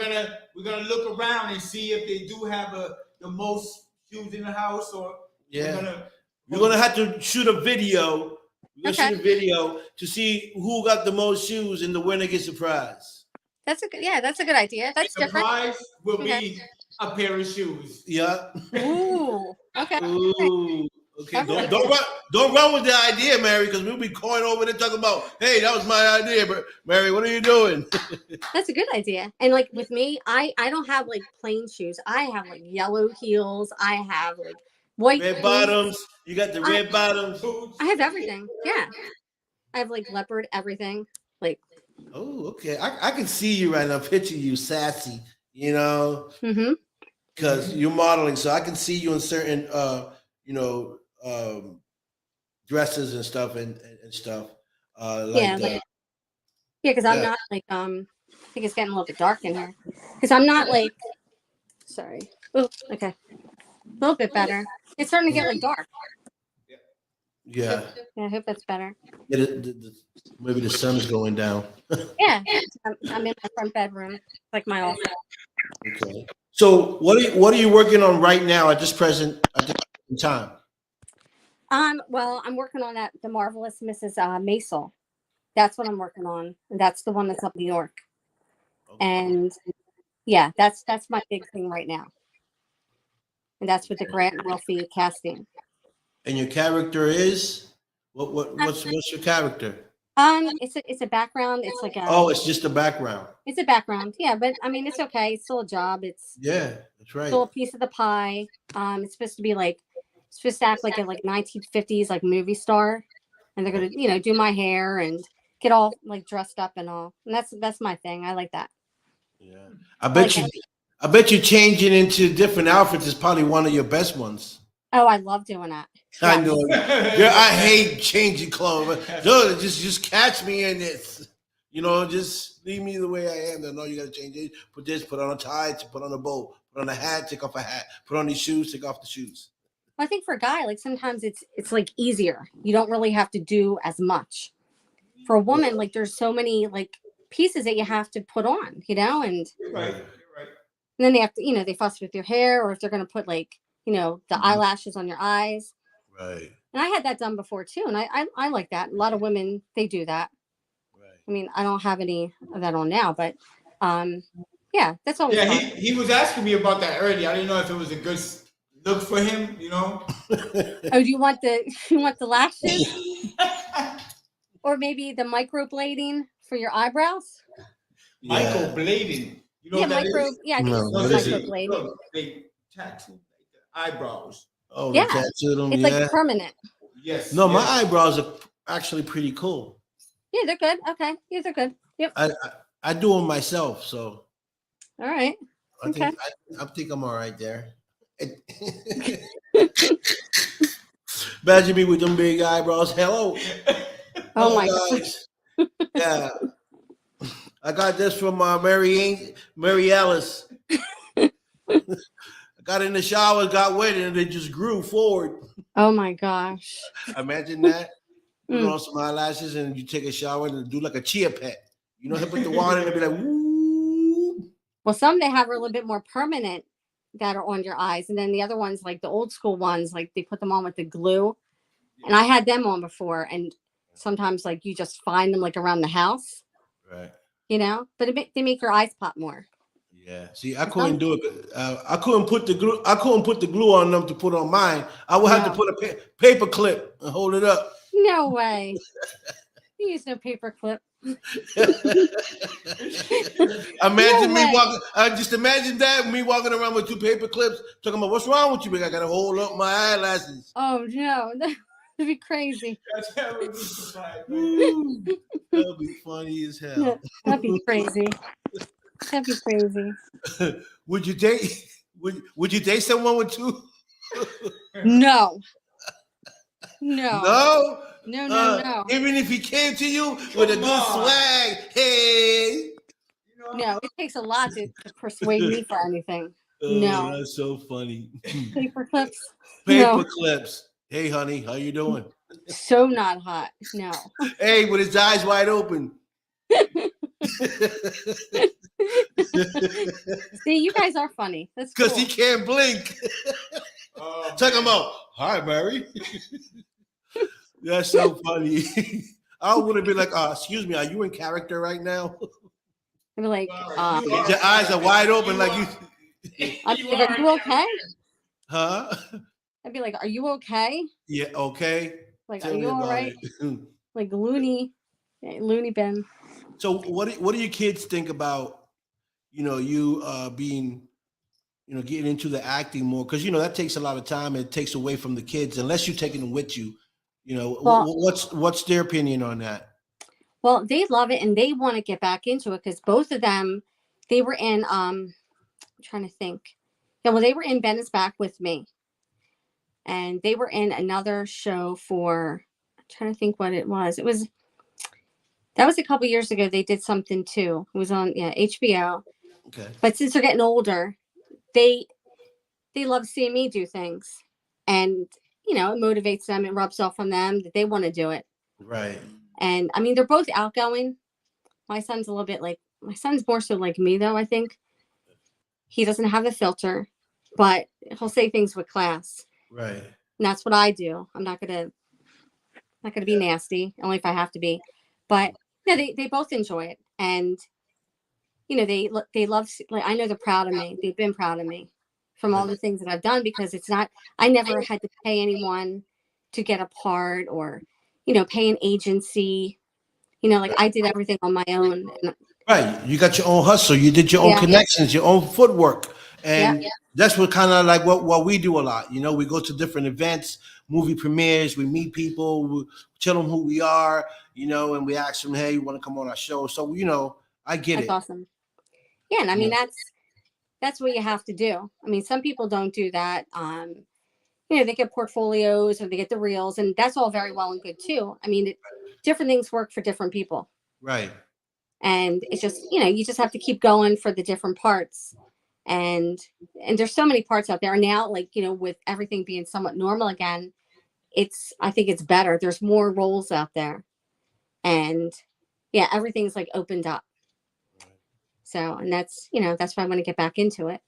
Speaker 2: gonna look around and see if they do have the most shoes in the house, or
Speaker 1: Yeah. We're gonna have to shoot a video. We're gonna shoot a video to see who got the most shoes, and the winner gets a prize.
Speaker 3: that's a good idea. That's
Speaker 2: the
Speaker 3: different.
Speaker 2: prize will
Speaker 3: Okay.
Speaker 2: be a pair of shoes.
Speaker 1: Yeah.
Speaker 3: Ooh. Okay.
Speaker 1: Ooh. Okay.
Speaker 3: Okay.
Speaker 1: Don't run with the idea, Mary, because we'll be going over there talking about, hey, that was my idea, but Mary, what are you doing?
Speaker 3: That's a good idea. And like with me, I don't have like plain shoes. I have like yellow heels. I have like white
Speaker 1: Red
Speaker 3: boots.
Speaker 1: bottoms. You got the red bottoms.
Speaker 3: I have everything. Yeah. I have like leopard everything. Like
Speaker 1: Oh, okay. I can see you right now. Picture you sassy,
Speaker 3: mm-hmm.
Speaker 1: because you're modeling. So I can see you in certain, dresses and stuff and stuff.
Speaker 3: Because I'm not like I think it's getting a little bit dark in here. Because I'm not like sorry. Oh, okay. A little bit better. It's starting to get like dark.
Speaker 1: Yeah.
Speaker 3: Yeah, I hope that's better.
Speaker 1: Yeah, maybe the sun's going down.
Speaker 3: Yeah. I'm in my front bedroom, like my office.
Speaker 1: Okay. So what are you working on right now at this present time?
Speaker 3: Well, I'm working on the Marvelous Mrs. Maisel. That's what I'm working on. And that's the one that's up in New York.
Speaker 1: Okay.
Speaker 3: And yeah, that's my big thing right now. And that's with the Grant Wilfie casting.
Speaker 1: And your character is what's your character?
Speaker 3: It's a background. It's like
Speaker 1: it's just a background.
Speaker 3: It's a background. Yeah, but I mean it's okay. It's still a job. It's
Speaker 1: That's right.
Speaker 3: still a piece of the pie. It's supposed to act like a 1950s like movie star. And they're gonna, do my hair and get all like dressed up and all. And that's my thing. I like that.
Speaker 1: Yeah. I bet you changing into different outfits is probably one of your best ones.
Speaker 3: Oh, I love doing that.
Speaker 1: I know. Yeah, I hate changing clothes. Dude, just catch me in this. Just leave me the way I am. No, you gotta change it. Put this, put on a tie, put on a bow, put on a hat, take off a hat, put on these shoes, take off the shoes.
Speaker 3: Well, I think for a guy, like sometimes it's like easier. You don't really have to do as much. For a woman, like there's so many like pieces that you have to put on, and
Speaker 2: Right.
Speaker 3: and then they have to, they fuss with your hair, or if they're gonna put like, the eyelashes on your eyes.
Speaker 1: Right.
Speaker 3: And I had that done before too, and I like that. A lot of women, they do that.
Speaker 1: Right.
Speaker 3: I mean, I don't have any of that on now, but yeah, that's always
Speaker 2: Yeah,
Speaker 3: fun.
Speaker 2: he was asking me about that earlier. I didn't know if it was a good look for him,
Speaker 3: Oh, do you want the lashes? Or maybe the microblading for your eyebrows?
Speaker 2: Microblading. You know
Speaker 3: Yeah,
Speaker 2: what that is?
Speaker 3: yeah, I think it's microblade.
Speaker 2: Look, they tattoo the eyebrows.
Speaker 1: Oh,
Speaker 3: Yeah.
Speaker 1: they tattooed them.
Speaker 3: It's like permanent.
Speaker 2: Yes.
Speaker 1: No, my eyebrows are actually pretty cool.
Speaker 3: Yeah, they're good. Okay. Yeah, they're good. Yep.
Speaker 1: I do them myself, so
Speaker 3: All right.
Speaker 1: I think I'm all right there. Imagine me with them big eyebrows. Hello.
Speaker 3: Oh my God.
Speaker 1: Yeah. I got this from Mari Alice. I got in the shower, got wet, and it just grew forward.
Speaker 3: Oh my gosh.
Speaker 1: Imagine that. Put on some eyelashes and you take a shower and do like a chia pet. Hit with the water and be like, woo.
Speaker 3: Well, some they have a little bit more permanent that are on your eyes, and then the other ones, like the old school ones, like they put them on with the glue. And I had them on before, and sometimes like you just find them like around the house.
Speaker 1: Right.
Speaker 3: But they make your eyes pop more.
Speaker 1: Yeah. See, I couldn't do it. I couldn't put the glue. I couldn't put the glue on them to put on mine. I would have to put a paper clip and hold it up.
Speaker 3: No way. You use no paper clip.
Speaker 1: Imagine
Speaker 3: No
Speaker 1: me
Speaker 3: way.
Speaker 1: walking. Just imagine that me walking around with 2 paper clips, talking about what's wrong with you. I gotta hold up my eyelashes.
Speaker 3: Oh no, that'd be crazy.
Speaker 2: That would be surprised.
Speaker 1: Ooh, that'd be funny as hell.
Speaker 3: That'd be crazy. That'd be crazy.
Speaker 1: Would you date? Would you date someone with 2?
Speaker 3: No. No.
Speaker 1: No.
Speaker 3: No, no, no.
Speaker 1: Even if he came to you with a good swag, hey.
Speaker 3: No, it takes a lot to persuade me for anything. No.
Speaker 1: That's so funny.
Speaker 3: Paper clips.
Speaker 1: Paper
Speaker 3: No.
Speaker 1: clips. Hey, honey, how you doing?
Speaker 3: So not hot. No.
Speaker 1: Hey, with his eyes wide open.
Speaker 3: See, you guys are funny. That's
Speaker 1: Because
Speaker 3: cool.
Speaker 1: he can't blink. Talking about, hi, Mary. That's so funny. I would have been like, excuse me, are you in character right now?
Speaker 3: I'd be like,
Speaker 1: Your eyes are wide open like you.
Speaker 3: I'd be like, are you okay?
Speaker 1: Huh?
Speaker 3: I'd be like, are you okay?
Speaker 1: Yeah, okay.
Speaker 3: Like,
Speaker 1: Tell
Speaker 3: are
Speaker 1: me
Speaker 3: you all
Speaker 1: about
Speaker 3: right?
Speaker 1: it.
Speaker 3: Like loony bin.
Speaker 1: So what do your kids think about, you being, getting into the acting more? Because, that takes a lot of time. It takes away from the kids, unless you're taking them with you.
Speaker 3: Well,
Speaker 1: what's their opinion on that?
Speaker 3: Well, they love it and they want to get back into it because both of them, they were in, I'm trying to think. Yeah, well, they were in Ben is Back with me. And they were in another show I'm trying to think what it was. That was a couple years ago. They did something too. It was on HBO.
Speaker 1: Okay.
Speaker 3: But since they're getting older, they love seeing me do things. And, it motivates them. It rubs off on them that they want to do it.
Speaker 1: Right.
Speaker 3: And I mean, they're both outgoing. My son's more so like me though, I think. He doesn't have a filter, but he'll say things with class.
Speaker 1: Right.
Speaker 3: And that's what I do. I'm not gonna be nasty, only if I have to be. But yeah, they both enjoy it. And they love, like, I know they're proud of me. They've been proud of me from all the things that I've done, because I never had to pay anyone to get a part or, pay an agency, like I did everything on my own.
Speaker 1: Right. You got your own hustle. You did your own connections, your own footwork. And that's what kind of like what we do a lot. We go to different events, movie premieres, we meet people, we tell them who we are, and we ask them, hey, you want to come on our show? So, I get it.
Speaker 3: That's awesome. Yeah. And I mean, that's what you have to do. I mean, some people don't do that. They get portfolios or they get the reels, and that's all very well and good too. I mean, different things work for different people.
Speaker 1: Right.
Speaker 3: And it's just, you just have to keep going for the different parts. And there's so many parts out there now, like, with everything being somewhat normal again, I think it's better. There's more roles out there. And yeah, everything's like opened up. So, and that's why I want to get back into it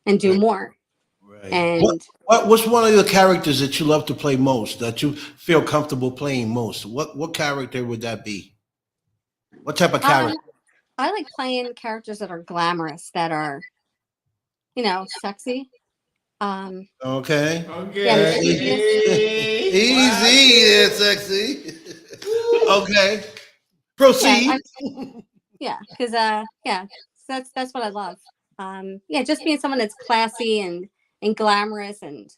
Speaker 3: and do more.
Speaker 1: Right.
Speaker 3: And
Speaker 1: what's one of the characters that you love to play most, that you feel comfortable playing most? What character would that be? What type of character?
Speaker 3: I like playing characters that are glamorous, that are, sexy.
Speaker 1: Okay.
Speaker 3: Yeah,
Speaker 1: easy and sexy. Okay. Proceed.
Speaker 3: Because that's what I love. Just being someone that's classy and glamorous and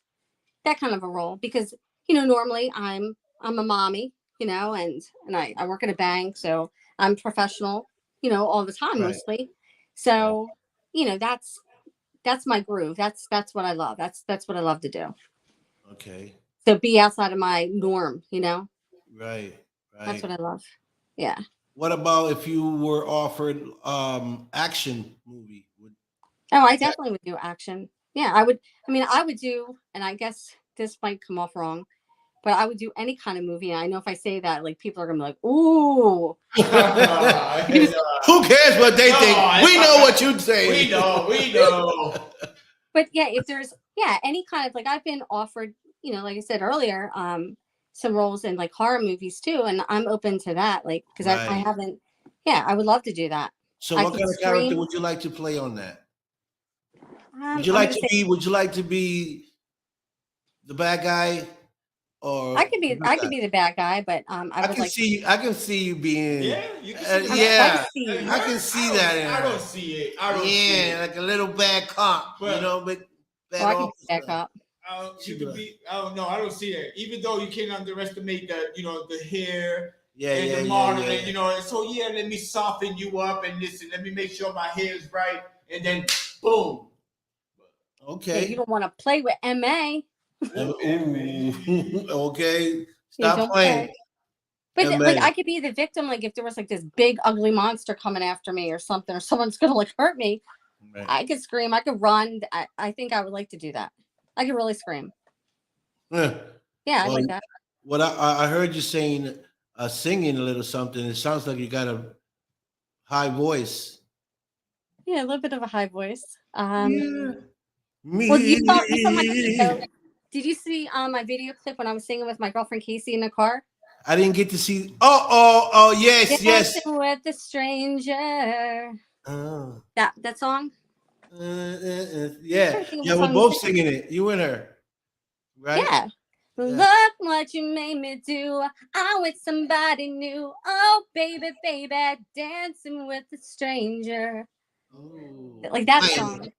Speaker 3: that kind of a role, because normally I'm a mommy, and I work at a bank, so I'm professional, all the time mostly. So that's my groove. That's what I love. That's what I love to do.
Speaker 1: Okay.
Speaker 3: So be outside of my norm,
Speaker 1: Right.
Speaker 3: That's what I love. Yeah.
Speaker 1: What about if you were offered action movie?
Speaker 3: I definitely would do action. Yeah, I would. I mean, I would do, and I guess this might come off wrong, but I would do any kind of movie. And I know if I say that, like, people are gonna be like, "Ooh."
Speaker 1: Who cares what they think? We know what you'd say.
Speaker 2: We know.
Speaker 3: But yeah, if there's any kind of, like, I've been offered, like I said earlier, some roles in like horror movies too, and I'm open to that, like, because I haven't. Yeah, I would love to do that.
Speaker 1: So, what kind of character would you like to play on that? Would you like to be the bad guy? Or
Speaker 3: I could be the bad guy, but I would like.
Speaker 1: I can see you being.
Speaker 2: Yeah, you can see
Speaker 1: yeah,
Speaker 3: spicy.
Speaker 1: I can see that.
Speaker 2: I don't see it. I don't see it.
Speaker 1: Like a little bad cop,
Speaker 2: But,
Speaker 1: you know, but bad
Speaker 3: I could be
Speaker 1: officer.
Speaker 3: back up.
Speaker 2: You could be. I don't know. I don't see it. Even though you can't underestimate the hair. And the modeling, you know, so let me soften you up and listen, let me make sure my hair is right, and then boom.
Speaker 1: Okay.
Speaker 3: Yeah, you don't want to play with MA.
Speaker 1: Okay. Stop playing.
Speaker 3: But like I could be the victim, like if there was like this big ugly monster coming after me or something, or someone's gonna like hurt me. Right. I could scream, I could run. I think I would like to do that. I could really scream. Yeah, I like that.
Speaker 1: What I heard you saying, singing a little something. It sounds like you got a high voice.
Speaker 3: Yeah, a little bit of a high voice.
Speaker 1: Yeah.
Speaker 3: Well, you saw my video. Did you see my video clip when I was singing with my girlfriend Casey in the car?
Speaker 1: I didn't get to see. Oh, yes.
Speaker 3: Dancing with the stranger. That song.
Speaker 1: Yeah, we're both singing it. You and her, right?
Speaker 3: Yeah. Look what you made me do. I'm with somebody new. Oh, baby, dancing with a stranger. Ooh. Like that song.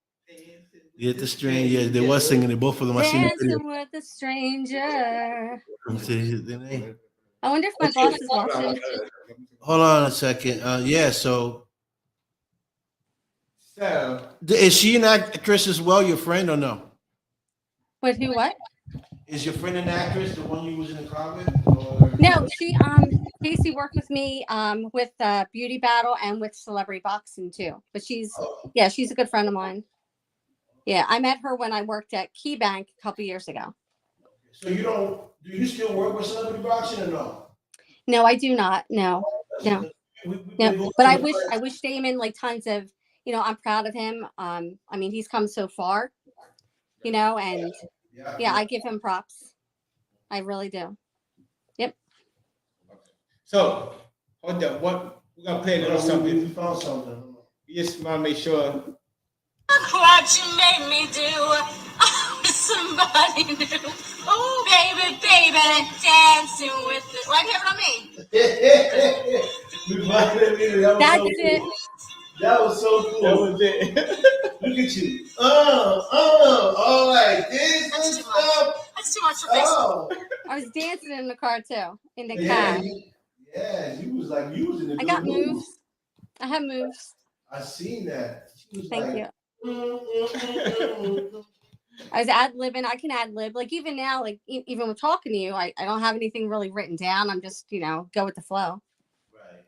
Speaker 1: Yeah, the stranger. Yeah, they were singing it. Both of them.
Speaker 3: Dancing with a stranger. I wonder if my boss is watching.
Speaker 1: Hold on a second. So is she an actress as well? Your friend or no?
Speaker 3: Wait, who? What?
Speaker 1: Is your friend an actress? The one you was in the car with? Or?
Speaker 3: No, she Casey worked with me with Beauty Battle and with Celebrity Boxing too. But she's a good friend of mine. Yeah, I met her when I worked at KeyBank a couple years ago.
Speaker 1: So do you still work with Celebrity Boxing or no?
Speaker 3: No, I do not. No. But I wish Damon like tons of, I'm proud of him. I mean, he's come so far, and I give him props. I really do. Yep.
Speaker 2: So hold up, we're gonna play a little something.
Speaker 1: We found something.
Speaker 2: You just wanna make sure.
Speaker 4: Look what you made me do. Oh, somebody new. Oh, baby, dancing with it. Like, hear what I mean?
Speaker 3: That's it.
Speaker 1: That was so cool.
Speaker 2: That was it.
Speaker 1: Look at you. All like this and stuff.
Speaker 4: That's too much for Facebook.
Speaker 3: I was dancing in the car too, in the car.
Speaker 1: Yeah, you was in the
Speaker 3: I got moves. I have moves.
Speaker 1: I seen that.
Speaker 3: Thank you. I was ad-libbing. I can ad-lib. Like even now, like even with talking to you, I don't have anything really written down. I'm just, go with the flow.
Speaker 1: Right.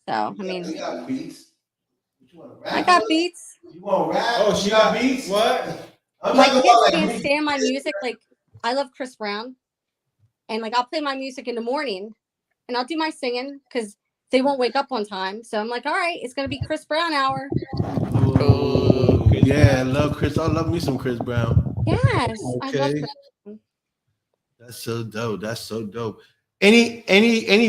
Speaker 3: So,
Speaker 1: You got beats.
Speaker 3: I got beats.
Speaker 1: You want to rap?
Speaker 2: Oh, she got beats? What?
Speaker 3: My kids can't stand my music. Like, I love Chris Brown. And, like, I'll play my music in the morning. And I'll do my singing because they won't wake up on time. So I'm like, all right, it's going to be Chris Brown hour.
Speaker 1: Oh, yeah, I love Chris. I love me some Chris Brown.
Speaker 3: Yes.
Speaker 1: Okay.
Speaker 3: I love Chris Brown.
Speaker 1: That's so dope. Any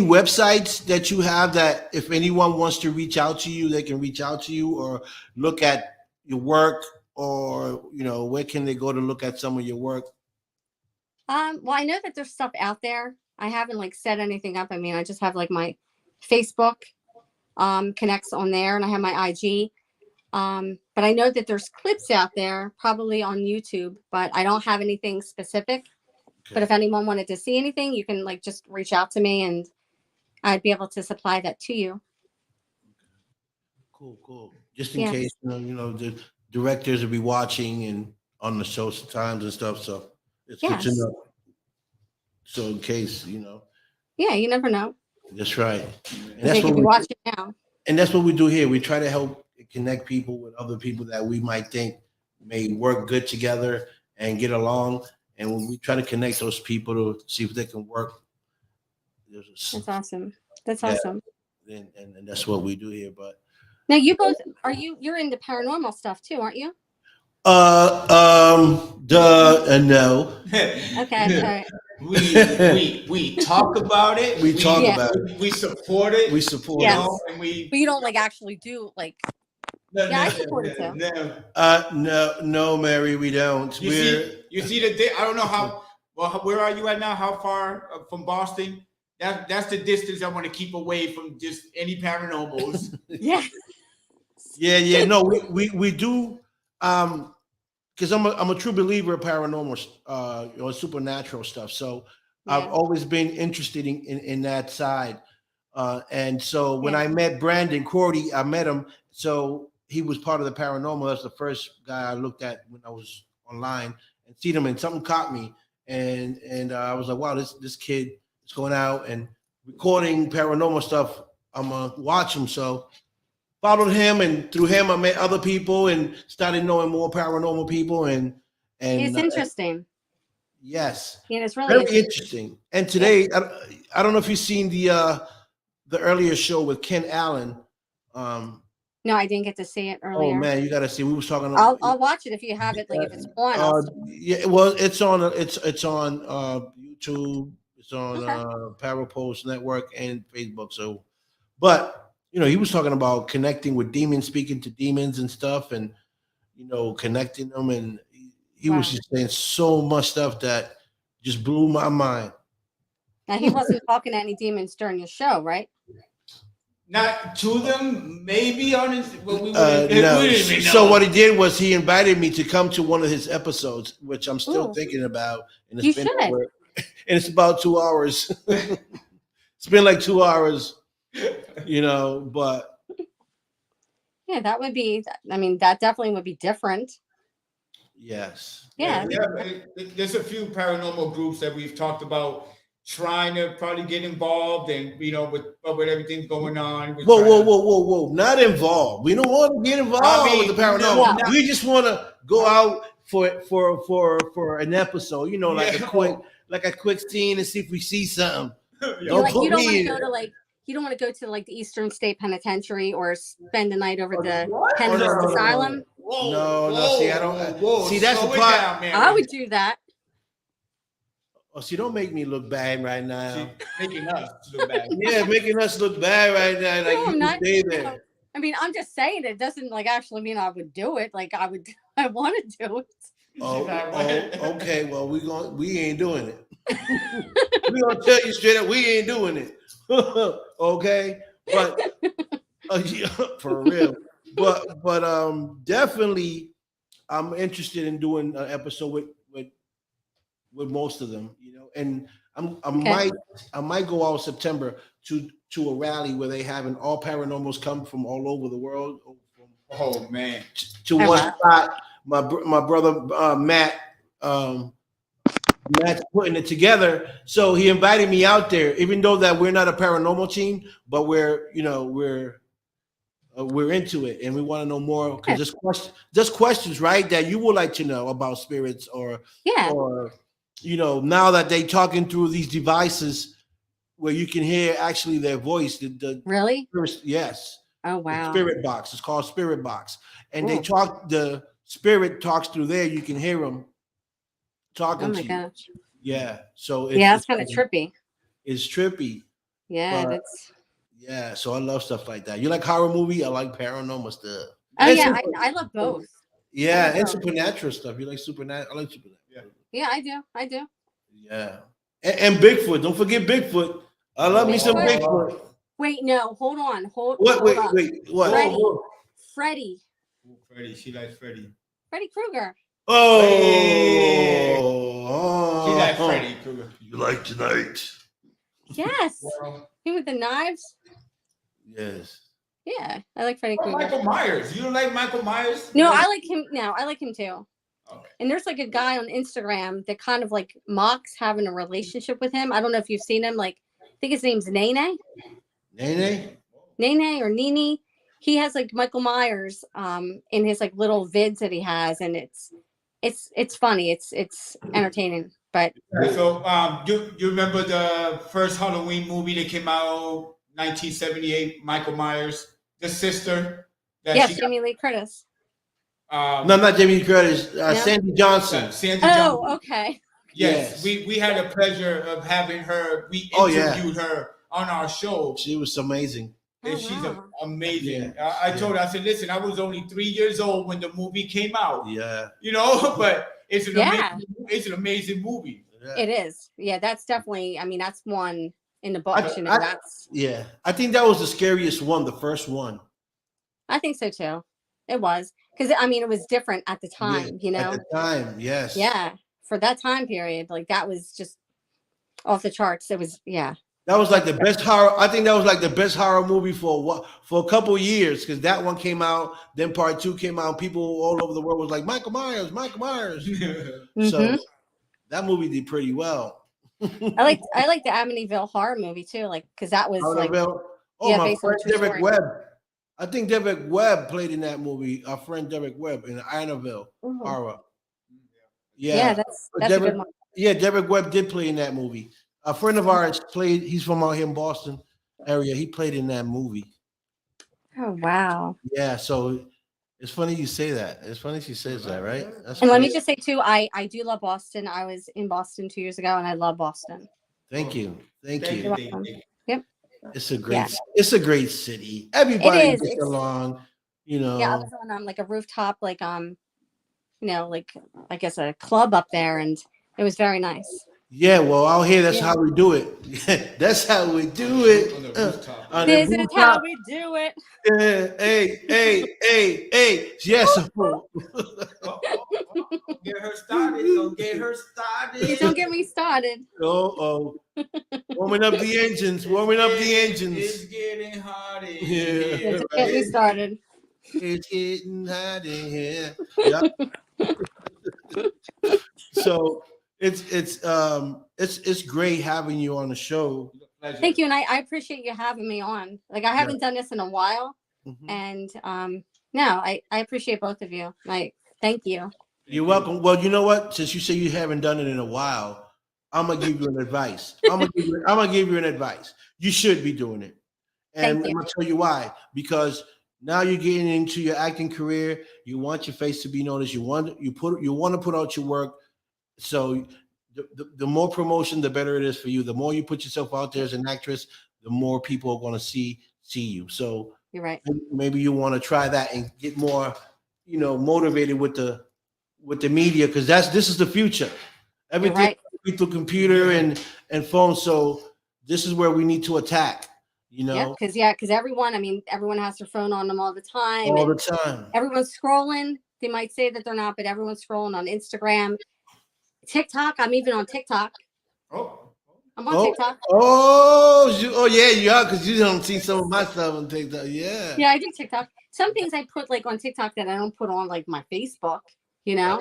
Speaker 1: websites that you have that if anyone wants to reach out to you, they can reach out to you or look at your work or, where can they go to look at some of your work?
Speaker 3: Well, I know that there's stuff out there. I haven't set anything up. I mean, I just have my Facebook connects on there and I have my IG. But I know that there's clips out there probably on YouTube, but I don't have anything specific. Okay. But if anyone wanted to see anything, you can just reach out to me and I'd be able to supply that to you.
Speaker 1: Cool. Just in case, the directors will be watching and on the show sometimes and stuff. So it's good to know. So in case,
Speaker 3: Yeah, you never know.
Speaker 1: That's right.
Speaker 3: And that's what we're watching now.
Speaker 1: And that's what we do here. We try to help connect people with other people that we might think may work good together and get along. And when we try to connect those people to see if they can work.
Speaker 3: That's awesome. Awesome.
Speaker 1: And that's what we do here. But
Speaker 3: now you both you're into paranormal stuff too, aren't you?
Speaker 1: No.
Speaker 3: Okay.
Speaker 2: We talk about it.
Speaker 1: We talk about it.
Speaker 2: We support it.
Speaker 1: We support
Speaker 3: it.
Speaker 2: And we.
Speaker 3: But you don't actually do I support it too.
Speaker 1: No, Mary, we don't.
Speaker 2: You see the I don't know how Well, where are you at now? How far from Boston? That's the distance I want to keep away from just any paranormals.
Speaker 3: Yeah.
Speaker 1: Yeah. No, we do. Because I'm a true believer of paranormal, supernatural stuff. So I've
Speaker 3: Yeah.
Speaker 1: always been interested in that side. And so when
Speaker 3: Yeah.
Speaker 1: I met Brandon Cordy, I met him. So he was part of the paranormal. That's the first guy I looked at when I was online and seen him, and something caught me. And I was like, wow, this kid is going out and recording paranormal stuff. I'm gonna watch him. So followed him, and through him I met other people and started knowing more paranormal people. And
Speaker 3: It's interesting.
Speaker 1: Yes,
Speaker 3: Yeah, it's really
Speaker 1: very interesting. And today, I don't know if you've seen the earlier show with Ken Allen.
Speaker 3: No, I didn't get to see it earlier.
Speaker 1: Oh man, you got to see. We was talking.
Speaker 3: I'll watch it if you have it. Like if it's on.
Speaker 1: Yeah, well, it's on YouTube. It's on Parapost Network and Facebook. So, but he was talking about connecting with demons, speaking to demons and stuff, and connecting them, and he was just saying so much stuff that just blew my mind.
Speaker 3: Now he wasn't talking to any demons during your show, right?
Speaker 2: Not to them, maybe on his. Well,
Speaker 1: no. So what he did was he invited me to come to one of his episodes, which I'm still thinking about. And
Speaker 3: you should.
Speaker 1: And it's about 2 hours. It's been like 2 hours, but.
Speaker 3: Yeah, that would be. I mean, that definitely would be different.
Speaker 1: Yes.
Speaker 3: Yeah.
Speaker 2: There's a few paranormal groups that we've talked about trying to probably get involved, and with everything going on.
Speaker 1: Whoa! Not involved. We don't want to get involved with the paranormal. No. We just want to go out for an episode. Like a quick scene and see if we see something.
Speaker 3: You don't want to go to you don't want to go to the Eastern State Penitentiary or spend the night over the Penitentiary Asylum.
Speaker 1: No. See, I don't. See, that's the part.
Speaker 3: I would do that.
Speaker 1: Oh, see, don't make me look bad right now.
Speaker 2: Making us look bad.
Speaker 1: Yeah, making us look bad right now. Like
Speaker 3: No,
Speaker 1: you
Speaker 3: not,
Speaker 1: stay there.
Speaker 3: I mean, I'm just saying it doesn't actually mean I would do it. Like I want to do it.
Speaker 1: Okay. Well, we ain't doing it. We gonna tell you straight up, we ain't doing it. Okay, but for real. But definitely, I'm interested in doing an episode with most of them, and I might go out September to a rally where they having all paranormals come from all over the world.
Speaker 2: Oh man!
Speaker 1: To one spot. My brother Matt's putting it together, so he invited me out there. Even though that we're not a paranormal team, but we're into it, and we want to know more because just questions, right? That you would like to know about spirits, or now that they talking through these devices where you can hear actually their voice.
Speaker 3: Really?
Speaker 1: Yes.
Speaker 3: Oh wow.
Speaker 1: Spirit box. It's called Spirit Box, and they talk. The spirit talks through there. You can hear them talking to you. Oh my gosh. Yeah. So
Speaker 3: it's kind of trippy.
Speaker 1: It's trippy.
Speaker 3: Yeah, that's.
Speaker 1: Yeah, so I love stuff like that. You like horror movie? I like paranormal stuff.
Speaker 3: Oh yeah, I love both.
Speaker 1: Yeah, and supernatural stuff. You like supernatural? I like supernatural.
Speaker 3: Yeah, I do.
Speaker 1: Yeah, and Bigfoot. Don't forget Bigfoot. I love me some Bigfoot.
Speaker 3: Wait, no, hold on.
Speaker 1: What?
Speaker 3: What? Freddie.
Speaker 2: Freddie. She likes Freddie.
Speaker 3: Freddy Krueger.
Speaker 1: Oh.
Speaker 2: She likes Freddy Krueger.
Speaker 1: You like tonight?
Speaker 3: Yes. Him with the knives.
Speaker 1: Yes.
Speaker 3: Yeah, I like Freddy Krueger.
Speaker 2: Michael Myers. You don't like Michael Myers?
Speaker 3: No, I like him. No, I like him too.
Speaker 2: Okay.
Speaker 3: And there's a guy on Instagram that kind of mocks having a relationship with him. I don't know if you've seen him. I think his name's Nene. Nene or Nini. He has Michael Myers in his little vids that he has, and it's funny. It's entertaining. But
Speaker 2: so you remember the first Halloween movie that came out 1978? Michael Myers, the sister.
Speaker 3: Yes, Jamie Lee Curtis.
Speaker 1: No, not Jamie Lee Curtis. Sandy Johnson.
Speaker 2: Johnson.
Speaker 3: Okay.
Speaker 2: Yes, we had the pleasure of having her. We interviewed her on our show.
Speaker 1: She was amazing.
Speaker 2: And she's amazing. Yeah. I told her, I said, listen, I was only 3 years old when the movie came out.
Speaker 1: Yeah.
Speaker 2: But it's an amazing movie.
Speaker 1: Yeah.
Speaker 3: It is. Yeah, that's definitely. I mean, that's one in the
Speaker 1: I,
Speaker 3: books. You know,
Speaker 1: I,
Speaker 3: that's.
Speaker 1: yeah, I think that was the scariest one, the first one.
Speaker 3: I think so too. It was because I mean, it was different at the
Speaker 1: Yeah,
Speaker 3: time. You
Speaker 1: at
Speaker 3: know.
Speaker 1: the time, yes.
Speaker 3: Yeah, for that time period, like that was just off the charts. It was. Yeah.
Speaker 1: That was like the best horror. I think that was like the best horror movie for a couple years because that one came out, then part two came out. People all over the world was like Michael Myers, Michael Myers. So that movie did pretty well.
Speaker 3: I like the Amityville horror movie too, like because that was like
Speaker 1: Oh,
Speaker 3: yeah,
Speaker 1: my
Speaker 3: based on a
Speaker 1: friend
Speaker 3: true
Speaker 1: Derek
Speaker 3: story.
Speaker 1: Webb. I think Derek Webb played in that movie. Our friend Derek Webb in Annabelle
Speaker 3: Ooh.
Speaker 1: horror.
Speaker 3: Yeah,
Speaker 1: Yeah,
Speaker 3: that's a
Speaker 1: Derek,
Speaker 3: good one.
Speaker 1: yeah, Derek Webb did play in that movie. A friend of ours played. He's from out here in Boston area. He played in that movie.
Speaker 3: Oh wow!
Speaker 1: Yeah, so it's funny you say that. It's funny she says that, right? That's
Speaker 3: And let me
Speaker 1: crazy.
Speaker 3: just say too, I do love Boston. I was in Boston 2 years ago, and I love Boston.
Speaker 1: Thank you, thank
Speaker 2: Thank
Speaker 1: you.
Speaker 3: You're welcome. Yep.
Speaker 1: It's a great, it's a great city. Everybody
Speaker 3: It is.
Speaker 1: gets along, you know.
Speaker 3: Yeah, I was on like a rooftop, like you know, like I guess a club up there, and it was very nice.
Speaker 1: Yeah, well, out here, that's
Speaker 3: Yeah.
Speaker 1: how we do it. That's how we do it.
Speaker 2: On the rooftop.
Speaker 1: On the
Speaker 3: This is how
Speaker 1: rooftop.
Speaker 3: we do it.
Speaker 1: Yeah, hey. Yes.
Speaker 2: Get her started. Don't get her
Speaker 3: Please
Speaker 2: started.
Speaker 3: don't get me started.
Speaker 1: Oh. Warming up the engines. Warming up the engines.
Speaker 2: It's getting hot in
Speaker 1: Yeah.
Speaker 2: here.
Speaker 3: Don't get me started.
Speaker 1: It's getting hot in here. Yep. So it's great having you on the show.
Speaker 2: Pleasure.
Speaker 3: Thank you, and I appreciate you having me on. Like I haven't done this in a while,
Speaker 1: Mhm.
Speaker 3: and no, I appreciate both of you. Like thank you.
Speaker 1: You're welcome. Well, you know what? Since you say you haven't done it in a while, I'm gonna give you an advice. I'm gonna give you an advice. You should be doing it, and
Speaker 3: Thank you.
Speaker 1: I'm gonna tell you why. Because now you're getting into your acting career. You want your face to be noticed. You want to put out your work. So the more promotion, the better it is for you. The more you put yourself out there as an actress, the more people are going to see you. So
Speaker 3: You're right.
Speaker 1: maybe you want to try that and get more, motivated with the media because this is the future. Everything
Speaker 3: right.
Speaker 1: through computer and phone. So this is where we need to attack.
Speaker 3: Because everyone, I mean, everyone has their phone on them all the time.
Speaker 1: All the
Speaker 3: and
Speaker 1: time.
Speaker 3: Everyone's scrolling. They might say that they're not, but everyone's scrolling on Instagram, TikTok. I'm even on TikTok.
Speaker 2: Oh.
Speaker 3: I'm on TikTok.
Speaker 1: Oh yeah, you are because you don't see some of my stuff on TikTok. Yeah.
Speaker 3: Yeah, I do TikTok. Some things I put like on TikTok that I don't put on like my Facebook.
Speaker 1: Yeah.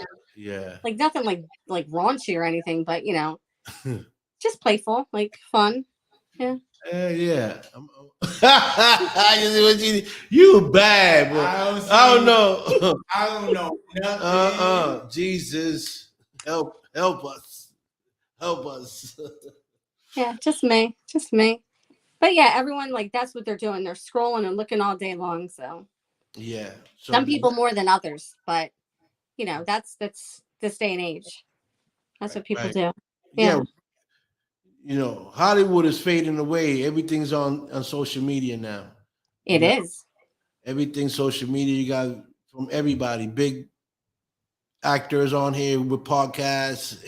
Speaker 3: Like nothing like raunchy or anything, but just playful, like fun. Yeah.
Speaker 1: Yeah. You bad, bro. I don't know.
Speaker 2: I don't know nothing.
Speaker 1: Jesus, help us.
Speaker 3: Yeah, just me. But yeah, everyone like that's what they're doing. They're scrolling and looking all day long. So
Speaker 1: yeah,
Speaker 3: some people more than others, but that's this day and age. That's what people do. Yeah.
Speaker 1: Hollywood is fading away. Everything's on social media now.
Speaker 3: It is.
Speaker 1: Everything's social media. You got from everybody, big actors on here with podcasts.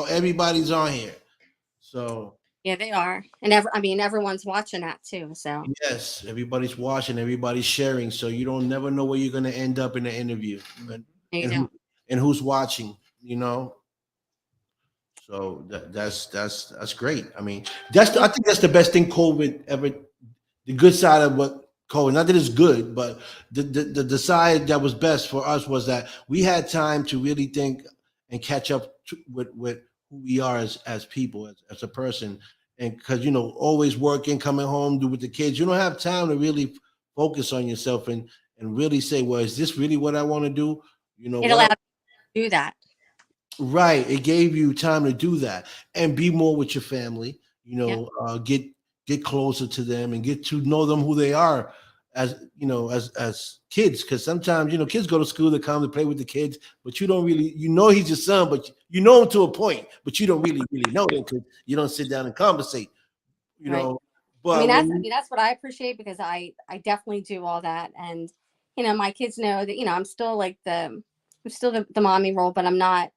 Speaker 1: Everybody's on here. So
Speaker 3: yeah, they are, and everyone's watching that too. So
Speaker 1: yes, everybody's watching, everybody's sharing. So you don't never know where you're going to end up in the interview, and who's watching. So that's great. I mean, I think that's the best thing COVID ever. The good side of what COVID, not that it's good, but the side that was best for us was that we had time to really think and catch up with who we are as people, as a person. And because always working, coming home, with the kids, you don't have time to really focus on yourself and really say, well, is this really what I want to do?
Speaker 3: it allowed you to do that.
Speaker 1: Right. It gave you time to do that and be more with your family, get closer to them and get to know them who they are as kids. Because sometimes, kids go to school, they come to play with the kids, but you don't really, he's your son, but you know him to a point, but you don't really know him because you don't sit down and conversate,
Speaker 3: Right.
Speaker 1: But
Speaker 3: that's what I appreciate because I definitely do all that. And, my kids know that, I'm still like I'm still the mommy role, but I'm not,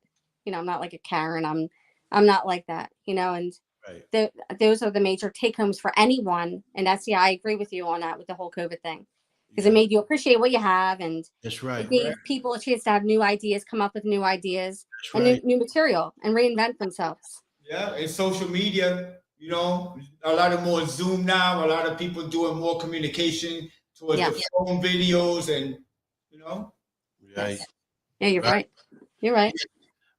Speaker 3: I'm not like a Karen. I'm I'm not like that, you know, and
Speaker 1: Right.
Speaker 3: those are the major take homes for anyone. And that's, yeah, I agree with you on that with the whole COVID thing, because
Speaker 1: Yeah.
Speaker 3: it made you appreciate what you have, and
Speaker 1: That's right.
Speaker 3: it gave people a chance to have new ideas, come up with new ideas,
Speaker 1: That's
Speaker 3: and
Speaker 1: right.
Speaker 3: new material, and reinvent themselves.
Speaker 2: Yeah, and social media, you know, a lot of more Zoom now. A lot of people doing more communication towards
Speaker 3: Yeah.
Speaker 2: the phone videos, and you know.
Speaker 1: Right.
Speaker 3: Yes. Yeah, you're
Speaker 1: Right.
Speaker 3: right. You're right.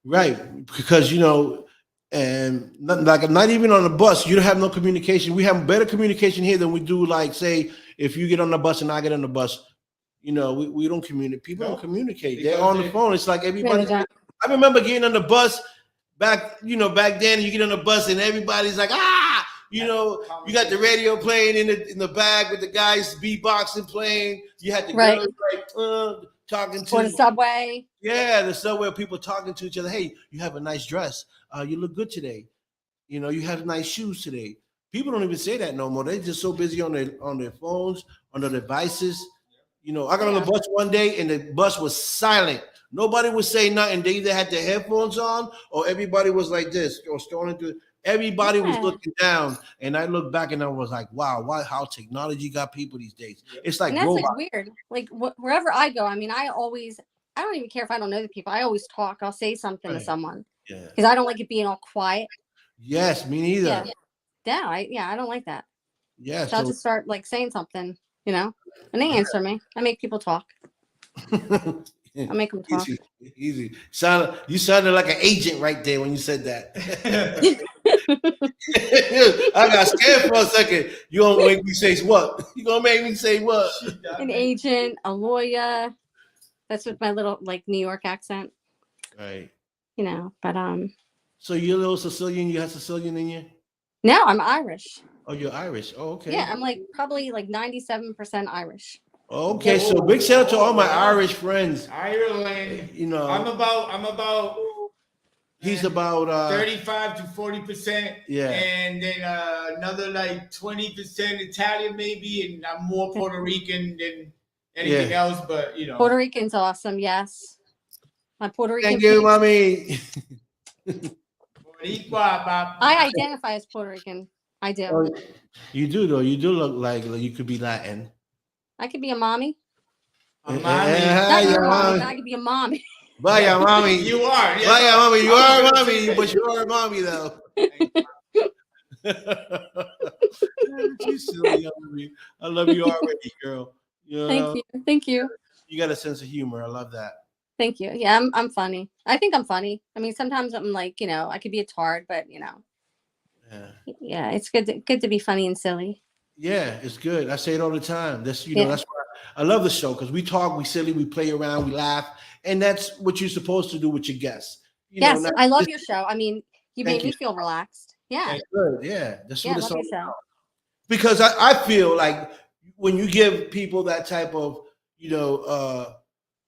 Speaker 1: Right, because you know, and not even on the bus, you don't have no communication. We have better communication here than we do, like, say, if you get on the bus and I get on the bus, you know, we don't communicate. People don't communicate. They're on the phone. It's like everybody.
Speaker 3: Yeah,
Speaker 1: I remember getting on the bus back then. You get on the bus and everybody's like, ah, you know, you got the radio playing in the bag with the guys beatboxing playing. You had the girls like talking to
Speaker 3: or the subway.
Speaker 1: Yeah, the subway, people talking to each other. Hey, you have a nice dress. You look good today. You know, you have nice shoes today. People don't even say that no more. They're just so busy on their phones, on their devices. You know, I got on the bus one day and the bus was silent. Nobody was saying nothing. They either had their headphones on or everybody was like this or scrolling through. Everybody was looking down, and I looked back and I was like, "Wow, how technology got people these days." It's like
Speaker 3: And that's
Speaker 1: robots.
Speaker 3: like weird. Like wherever I go, I mean, I don't even care if I don't know the people. I always talk. I'll say something to someone
Speaker 1: Yeah.
Speaker 3: because I don't like it being all quiet.
Speaker 1: Yes, me neither.
Speaker 3: Yeah, I don't like that.
Speaker 1: Yeah,
Speaker 3: So I'll just start like saying something, you know, and they answer me. I make people talk. I make them talk.
Speaker 1: Easy. You sounded like an agent right there when you said that. I got scared for a second. You gonna make me say what? You gonna make me say what?
Speaker 3: An agent, a lawyer. That's with my little like New York accent.
Speaker 1: Right.
Speaker 3: You know, but
Speaker 1: So you're a little Sicilian. You have Sicilian in you?
Speaker 3: no, I'm Irish.
Speaker 1: Oh, you're Irish. Oh, okay.
Speaker 3: Yeah, I'm like probably like 97% Irish.
Speaker 1: Okay, so big shout out to all my Irish friends.
Speaker 2: Ireland.
Speaker 1: You know,
Speaker 2: I'm about.
Speaker 1: He's about
Speaker 2: 35 to 40%.
Speaker 1: Yeah.
Speaker 2: And then another like 20% Italian maybe, and I'm more Puerto Rican than anything else. But you know,
Speaker 3: Puerto Rican's awesome. Yes, my Puerto Rican.
Speaker 1: Thank you, mommy.
Speaker 3: I identify as Puerto Rican. I do.
Speaker 1: Oh, you do though. You do look like you could be Latin.
Speaker 3: I could be a mommy.
Speaker 2: A mommy.
Speaker 3: Not your mommy, but I could be a mommy.
Speaker 1: Vaya, mommy.
Speaker 2: You are.
Speaker 1: Yes. Vaya, mommy. You are a mommy, but you are a mommy though. She's silly. I love you already, girl. You know?
Speaker 3: Thank you. Thank you.
Speaker 1: You got a sense of humor. I love that.
Speaker 3: Thank you. Yeah, I'm funny. I think I'm funny. I mean, sometimes I'm like, you know, I could be a tard, but you know. Yeah, it's good to be funny and silly.
Speaker 1: Yeah, it's good. I say it all the time. That's know, that's why I love the show, because we talk, we silly, we play around, we laugh, and that's what you're supposed to do with your guests.
Speaker 3: Yes, I love your show. I mean, you made me feel relaxed. Yeah.
Speaker 1: That's good. Yeah, that's what it's all about.
Speaker 3: Because
Speaker 1: I feel like when you give people that type of, you know,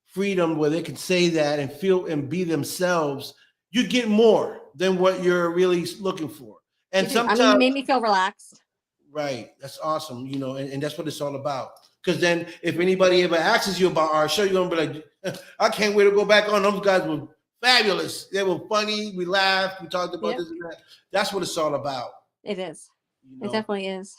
Speaker 1: freedom where they can say that and feel and be themselves, you get more than what you're really looking for. And sometimes,
Speaker 3: you made me feel relaxed.
Speaker 1: Right. That's awesome. You know, and that's what it's all about. Because then if anybody ever asks you about our show, you're going to be like, I can't wait to go back on. Those guys were fabulous. They were funny. We laughed. We talked about this and that. That's what it's all about.
Speaker 3: It is.
Speaker 1: You know?
Speaker 3: It definitely is.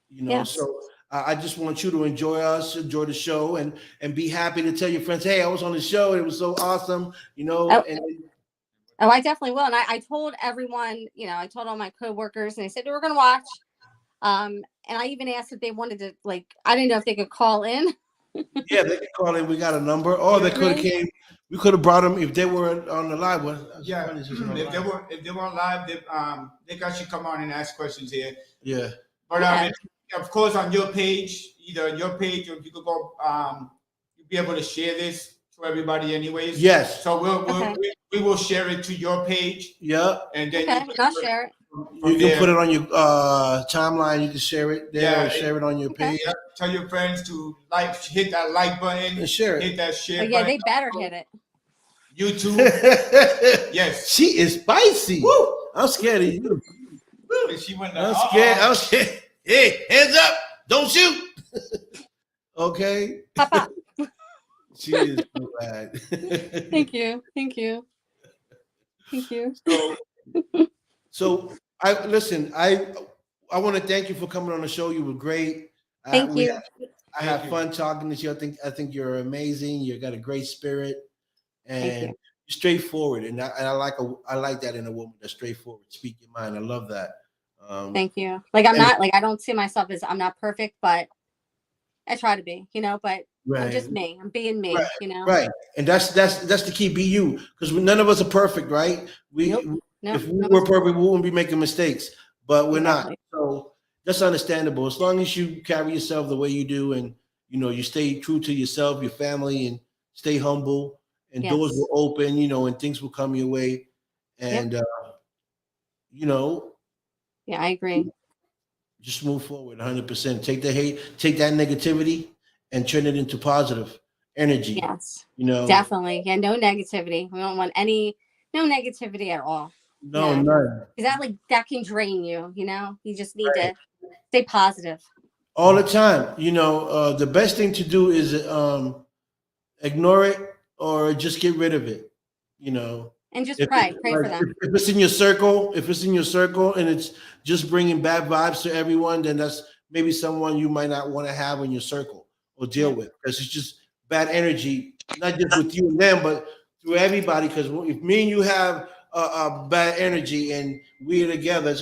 Speaker 1: You know, so I just want you to enjoy the show, and be happy to tell your friends, hey, I was on the show. It was so awesome. You know,
Speaker 3: Oh, I definitely will. And I told everyone, you know, I told all my coworkers, and they said they were going to watch. And I even asked if they wanted to, like, I didn't know if they could call in.
Speaker 1: Yeah, they could call in. We got a number. Or they could have came. We could have brought them if they were on the live.
Speaker 2: Yeah, if they were on live, they should come on and ask questions here.
Speaker 1: Yeah.
Speaker 2: But of course, on your page, either on your page or if you could go, you'll be able to share this to everybody anyways.
Speaker 1: Yes.
Speaker 2: So we will share it to your page.
Speaker 1: Yeah.
Speaker 2: And then
Speaker 3: I'll share it.
Speaker 1: You can put it on your timeline. You can share it there or share it on your page.
Speaker 2: Yeah. Tell your friends to hit that like button.
Speaker 1: And share it.
Speaker 2: Hit that share button.
Speaker 3: Yeah, they better hit it.
Speaker 2: YouTube. Yes.
Speaker 1: She is spicy. Woo! I'm scared of you. I'm scared. I'm scared. Hey, hands up. Don't shoot. Okay.
Speaker 3: Papa.
Speaker 1: She is so bad.
Speaker 3: Thank you. Thank you. Thank you.
Speaker 2: So
Speaker 1: So I listen. I want to thank you for coming on the show. You were great.
Speaker 3: Thank you.
Speaker 1: I
Speaker 2: Thank
Speaker 1: had
Speaker 2: you.
Speaker 1: fun talking to you. I think you're amazing. You got a great spirit
Speaker 3: Thank
Speaker 1: and
Speaker 3: you.
Speaker 1: straightforward. And I like that in a woman that's straightforward. Speak your mind. I love that.
Speaker 3: Thank you. Like I'm
Speaker 1: and-
Speaker 3: not like I don't see myself as I'm not perfect, but I try to be, but I'm just
Speaker 1: Right.
Speaker 3: me. I'm being me,
Speaker 1: Right. Right. And that's the key. Be you, because none of us are perfect, right?
Speaker 3: Nope. Nope.
Speaker 1: If we were perfect, we wouldn't be making mistakes, but we're not.
Speaker 3: Exactly.
Speaker 1: So that's understandable. As long as you carry yourself the way you do, and you stay true to yourself, your family, and stay humble, and doors
Speaker 3: Yes.
Speaker 1: will open, and things will come your way, and you know,
Speaker 3: Yeah, I agree.
Speaker 1: just move forward 100%. Take the hate, take that negativity, and turn it into positive energy.
Speaker 3: Yes.
Speaker 1: You know,
Speaker 3: Definitely. Yeah, no negativity. We don't want no negativity at all.
Speaker 1: no,
Speaker 3: No.
Speaker 1: none.
Speaker 3: Because that can drain you, You just need to stay positive.
Speaker 1: All the time. The best thing to do is ignore it or just get rid of it.
Speaker 3: And just
Speaker 1: If
Speaker 3: pray for
Speaker 1: like
Speaker 3: them.
Speaker 1: if it's in your circle and it's just bringing bad vibes to everyone, then that's maybe someone you might not want to have in your circle or deal with, because it's just bad energy, not just with you and them, but through everybody. Because if me and you have a bad energy and we're together,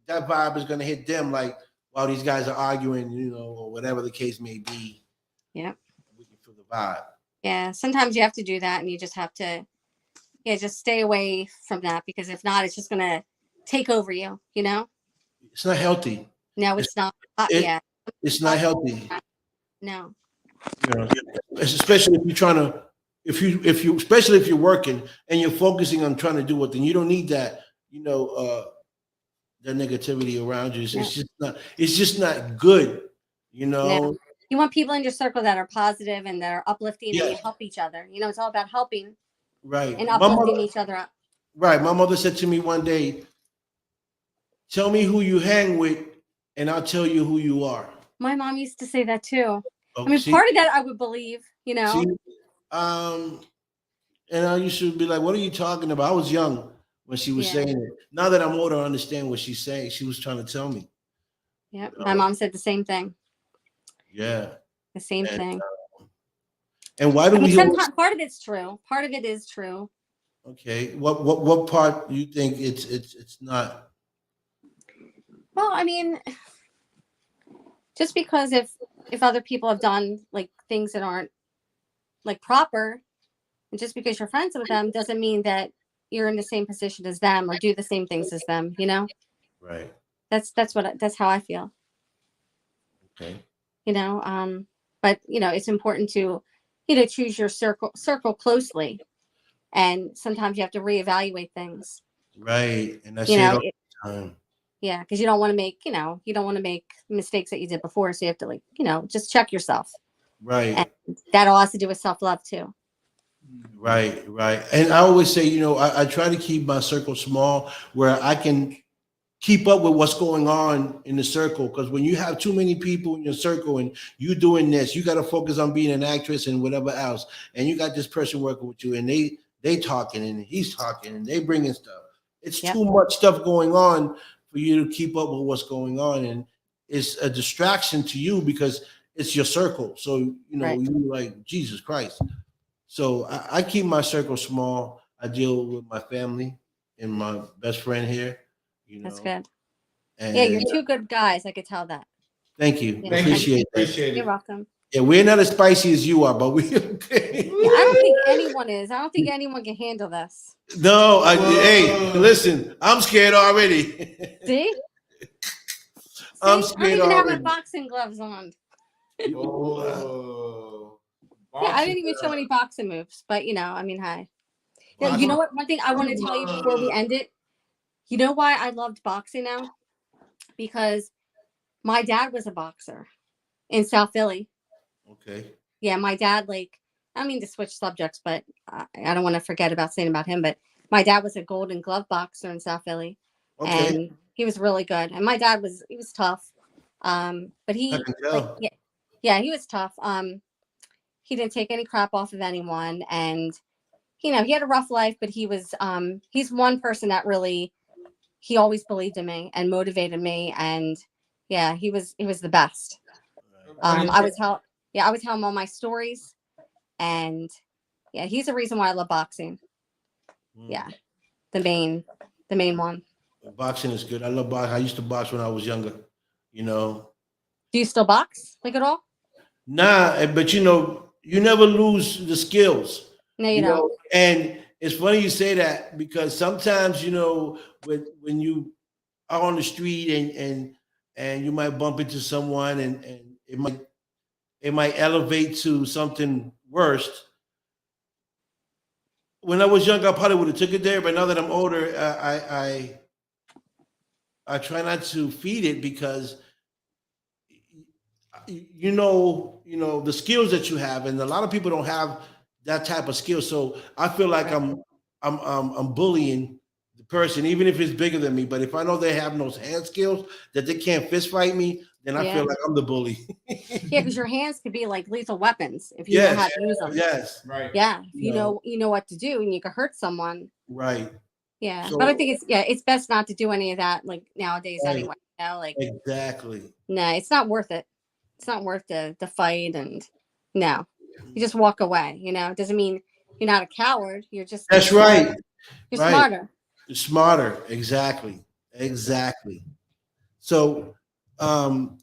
Speaker 1: that vibe is gonna hit them like while these guys are arguing, or whatever the case may be.
Speaker 3: Yeah.
Speaker 1: We can feel the vibe.
Speaker 3: Yeah. Sometimes you have to do that and you just have to just stay away from that, because if not, it's just gonna take over you,
Speaker 1: It's not healthy.
Speaker 3: No, it's not.
Speaker 1: It, It's not healthy.
Speaker 3: No.
Speaker 1: Especially if you're trying to, especially if you're working and you're focusing on trying to do it, then you don't need that, that negativity around you. It's just not good,
Speaker 3: No. You want people in your circle that are positive and that are uplifting, and you
Speaker 1: Yes.
Speaker 3: help each other. It's all about helping
Speaker 1: Right.
Speaker 3: and
Speaker 1: My
Speaker 3: uplifting
Speaker 1: mother,
Speaker 3: each other up.
Speaker 1: right. My mother said to me one day, "Tell me who you hang with, and I'll tell you who you are."
Speaker 3: My mom used to say that too.
Speaker 1: Oh,
Speaker 3: I mean,
Speaker 1: see,
Speaker 3: part of that I would believe,
Speaker 1: see, um, and I used to be like, "What are you talking about?" I was young when she was
Speaker 3: Yeah.
Speaker 1: saying it. Now that I'm older, I understand what she's saying. She was trying to tell me.
Speaker 3: Yeah. My mom said the same thing.
Speaker 1: Yeah.
Speaker 3: The same
Speaker 1: And,
Speaker 3: thing.
Speaker 1: And why do
Speaker 3: I mean,
Speaker 1: we always,
Speaker 3: sometimes part of it's true. Part of it is true.
Speaker 1: okay? What part do you think it's not?
Speaker 3: Well, I mean, just because if other people have done like things that aren't like proper, and just because you're friends with them doesn't mean that you're in the same position as them or do the same things as them.
Speaker 1: Right.
Speaker 3: That's how I feel.
Speaker 1: Okay.
Speaker 3: But it's important to choose your circle closely, and sometimes you have to reevaluate things.
Speaker 1: Right. And I
Speaker 3: You
Speaker 1: say it
Speaker 3: know,
Speaker 1: all the time.
Speaker 3: Yeah, because you don't want to make mistakes that you did before. So you have to just check yourself.
Speaker 1: Right.
Speaker 3: And that all has to do with self-love too.
Speaker 1: Right. Right. And I always say, I try to keep my circle small where I can keep up with what's going on in the circle. Because when you have too many people in your circle and you doing this, you got to focus on being an actress and whatever else. And you got this person working with you, and they talking and he's talking and they bringing stuff. It's too much stuff going on for you to keep up with what's going on, and it's a distraction to you because it's your circle. So
Speaker 3: Right.
Speaker 1: you like Jesus Christ. So I keep my circle small. I deal with my family and my best friend here.
Speaker 3: That's good.
Speaker 1: And
Speaker 3: Yeah, you're two good guys. I could tell that.
Speaker 1: thank you.
Speaker 3: Yeah.
Speaker 1: Appreciate that.
Speaker 2: Appreciate
Speaker 3: You're
Speaker 2: it.
Speaker 3: welcome.
Speaker 1: Yeah, we're not as spicy as you are, but we okay.
Speaker 3: Yeah, I don't think anyone is. I don't think anyone can handle this.
Speaker 1: No,
Speaker 2: Whoa.
Speaker 1: hey, listen, I'm scared already.
Speaker 3: See?
Speaker 1: I'm
Speaker 3: I don't
Speaker 1: scared
Speaker 3: even have my
Speaker 1: already.
Speaker 3: boxing gloves on.
Speaker 2: Oh.
Speaker 3: Yeah, I didn't even show any boxing moves, but I mean, hi. Yeah, you know what? One thing I want to tell you before we end it. You know why I loved boxing now? Because my dad was a boxer in South Philly.
Speaker 1: Okay.
Speaker 3: Yeah, my dad, I don't mean to switch subjects, but I don't want to forget about saying about him. But my dad was a Golden Glove boxer in South Philly,
Speaker 1: Okay.
Speaker 3: and he was really good. And my dad he was tough, but
Speaker 1: I can tell.
Speaker 3: yeah, he was tough. He didn't take any crap off of anyone, and he had a rough life, but he's one person that really he always believed in me and motivated me, and yeah, he was the best. I would tell him all my stories, and yeah, he's the reason why I love boxing. Yeah, the main one.
Speaker 1: Boxing is good. I love boxing. I used to box when I was younger. You know.
Speaker 3: Do you still box like at all?
Speaker 1: Nah, but you know, you never lose the skills.
Speaker 3: No, you don't.
Speaker 1: And it's funny you say that because sometimes, you know, when you are on the street and you might bump into someone and it might elevate to something worse. When I was younger, I probably would have took it there, but now that I'm older, I try not to feed it because you know the skills that you have, and a lot of people don't have that type of skill. So I feel like I'm bullying the person, even if it's bigger than me. But if I know they have those hand skills that they can't fist fight me, then I feel like I'm the bully.
Speaker 3: Yeah, because your hands could be like lethal weapons if you know how to use them.
Speaker 1: Yes.
Speaker 2: Right.
Speaker 3: Yeah. If you know what to do, and you could hurt someone.
Speaker 1: Right.
Speaker 3: Yeah.
Speaker 1: So,
Speaker 3: but I think it's best not to do any of that like nowadays anyway. You know, like
Speaker 1: exactly.
Speaker 3: No, it's not worth it. It's not worth the fight, and no. You just walk away, you know. It doesn't mean you're not a coward. You're just
Speaker 1: That's right.
Speaker 3: You're smarter.
Speaker 1: You're smarter. Exactly. So thanks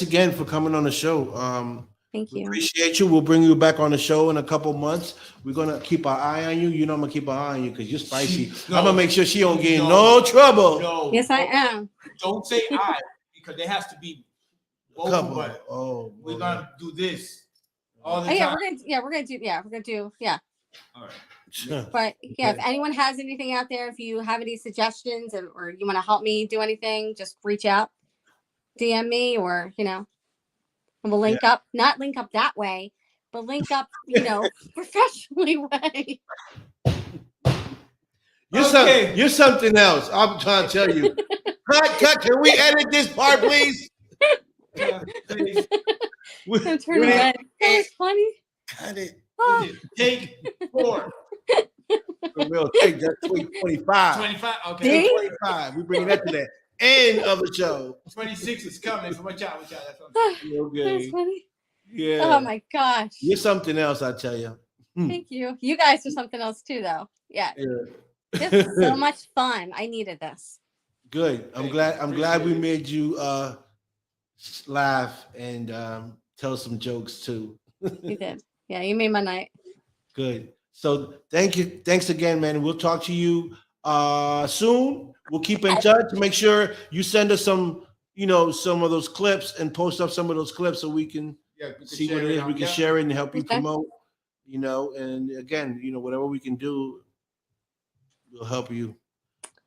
Speaker 1: again for coming on the show.
Speaker 3: Thank you.
Speaker 1: Appreciate you. We'll bring you back on the show in a couple months. We're gonna keep our eye on you. You know I'm gonna keep an eye on you because you're spicy. I'm gonna make sure she don't get in no trouble.
Speaker 2: No.
Speaker 3: Yes, I am.
Speaker 2: Don't say I because there has to be both of us.
Speaker 1: Oh,
Speaker 2: we're gonna do this all the time.
Speaker 3: We're gonna do.
Speaker 2: All right.
Speaker 3: But yeah, if anyone has anything out there, if you have any suggestions or you want to help me do anything, just reach out, DM me, or and we'll link up. Not link up that way, but link up, professionally way.
Speaker 1: You're something else. I'm trying to tell you. Cut. Can we edit this part, please?
Speaker 2: Please.
Speaker 3: I'm turning red. That was funny.
Speaker 1: Cut it.
Speaker 3: Oh.
Speaker 2: Take 4.
Speaker 1: For real, take that 25.
Speaker 2: 25. Okay.
Speaker 1: 25. We bring that to the end of the show.
Speaker 2: 26 is coming. So watch out. That's what
Speaker 3: That's funny.
Speaker 1: Yeah.
Speaker 3: Oh my gosh.
Speaker 1: You're something else, I tell you.
Speaker 3: Thank you. You guys are something else too, though. Yeah. This is so much fun. I needed this.
Speaker 1: Good. I'm glad we made you laugh and tell some jokes too.
Speaker 3: You did. Yeah, you made my night.
Speaker 1: Good. So thank you. Thanks again, man. We'll talk to you soon. We'll keep in touch. Make sure you send us some of those clips and post up some of those clips so we can see what it is. We can share it and help you promote, and again, whatever we can do, we'll help you.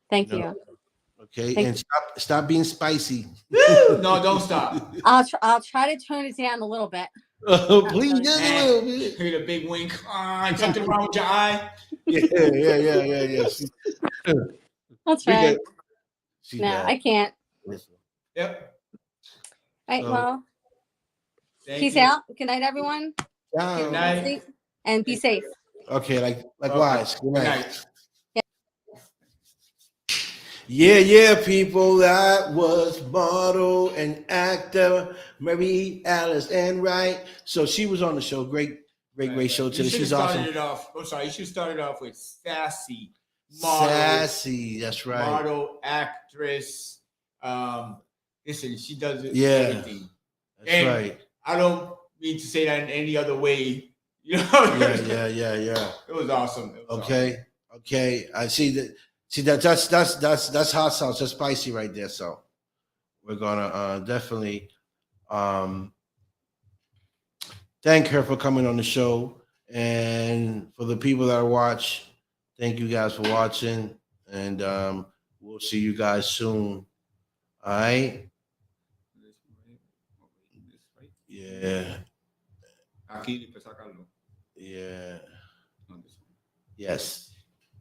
Speaker 3: Thank you.
Speaker 1: Okay. And stop being spicy.
Speaker 2: No, don't stop.
Speaker 3: I'll try to tone it down a little bit.
Speaker 1: Please just a little bit.
Speaker 2: Hear the big wink. Something wrong with your eye.
Speaker 1: Yeah.
Speaker 3: I'll try. No, I can't.
Speaker 2: Yep.
Speaker 3: All right, well, peace
Speaker 2: you.
Speaker 3: out. Good night, everyone.
Speaker 2: Good night.
Speaker 3: And be safe.
Speaker 1: Okay, likewise.
Speaker 2: Good night.
Speaker 1: Yeah, people. That was model and actor Mari Alice Enright. So she was on the show. Great show today. She's awesome.
Speaker 2: You should start it off with sassy.
Speaker 1: Sassy, that's right.
Speaker 2: Model, actress. Listen, she does it.
Speaker 1: Yeah,
Speaker 2: everything.
Speaker 1: That's right.
Speaker 2: I don't mean to say that in any other way.
Speaker 1: Yeah.
Speaker 2: It was awesome.
Speaker 1: Okay. I see that. See that's hot sauce. That's spicy right there. So we're gonna definitely thank her for coming on the show, and for the people that watch, thank you guys for watching, and we'll see you guys soon. All right. Yeah. Yeah. Yes.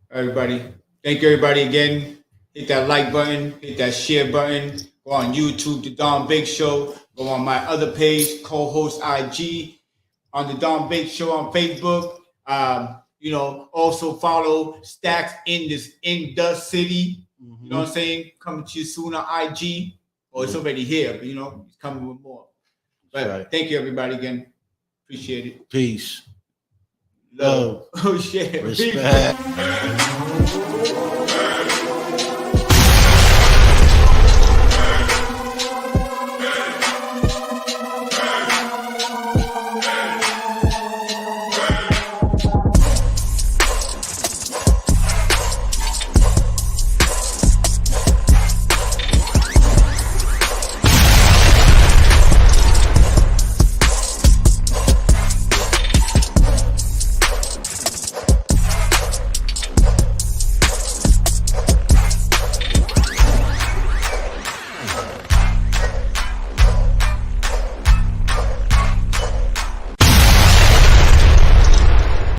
Speaker 2: Everybody. Thank you, everybody, again. Hit that like button. Hit that share button. Go on YouTube, The Don Big Show. Go on my other page, co-host IG, on The Don Big Show on Facebook. You know, also follow Stacks in the city. You know what I'm saying? Coming to you soon on IG. Or it's already here, but you know, it's coming with more. But thank you everybody again. Appreciate it.
Speaker 1: Peace.
Speaker 2: Love. Oh shit.
Speaker 1: Respect.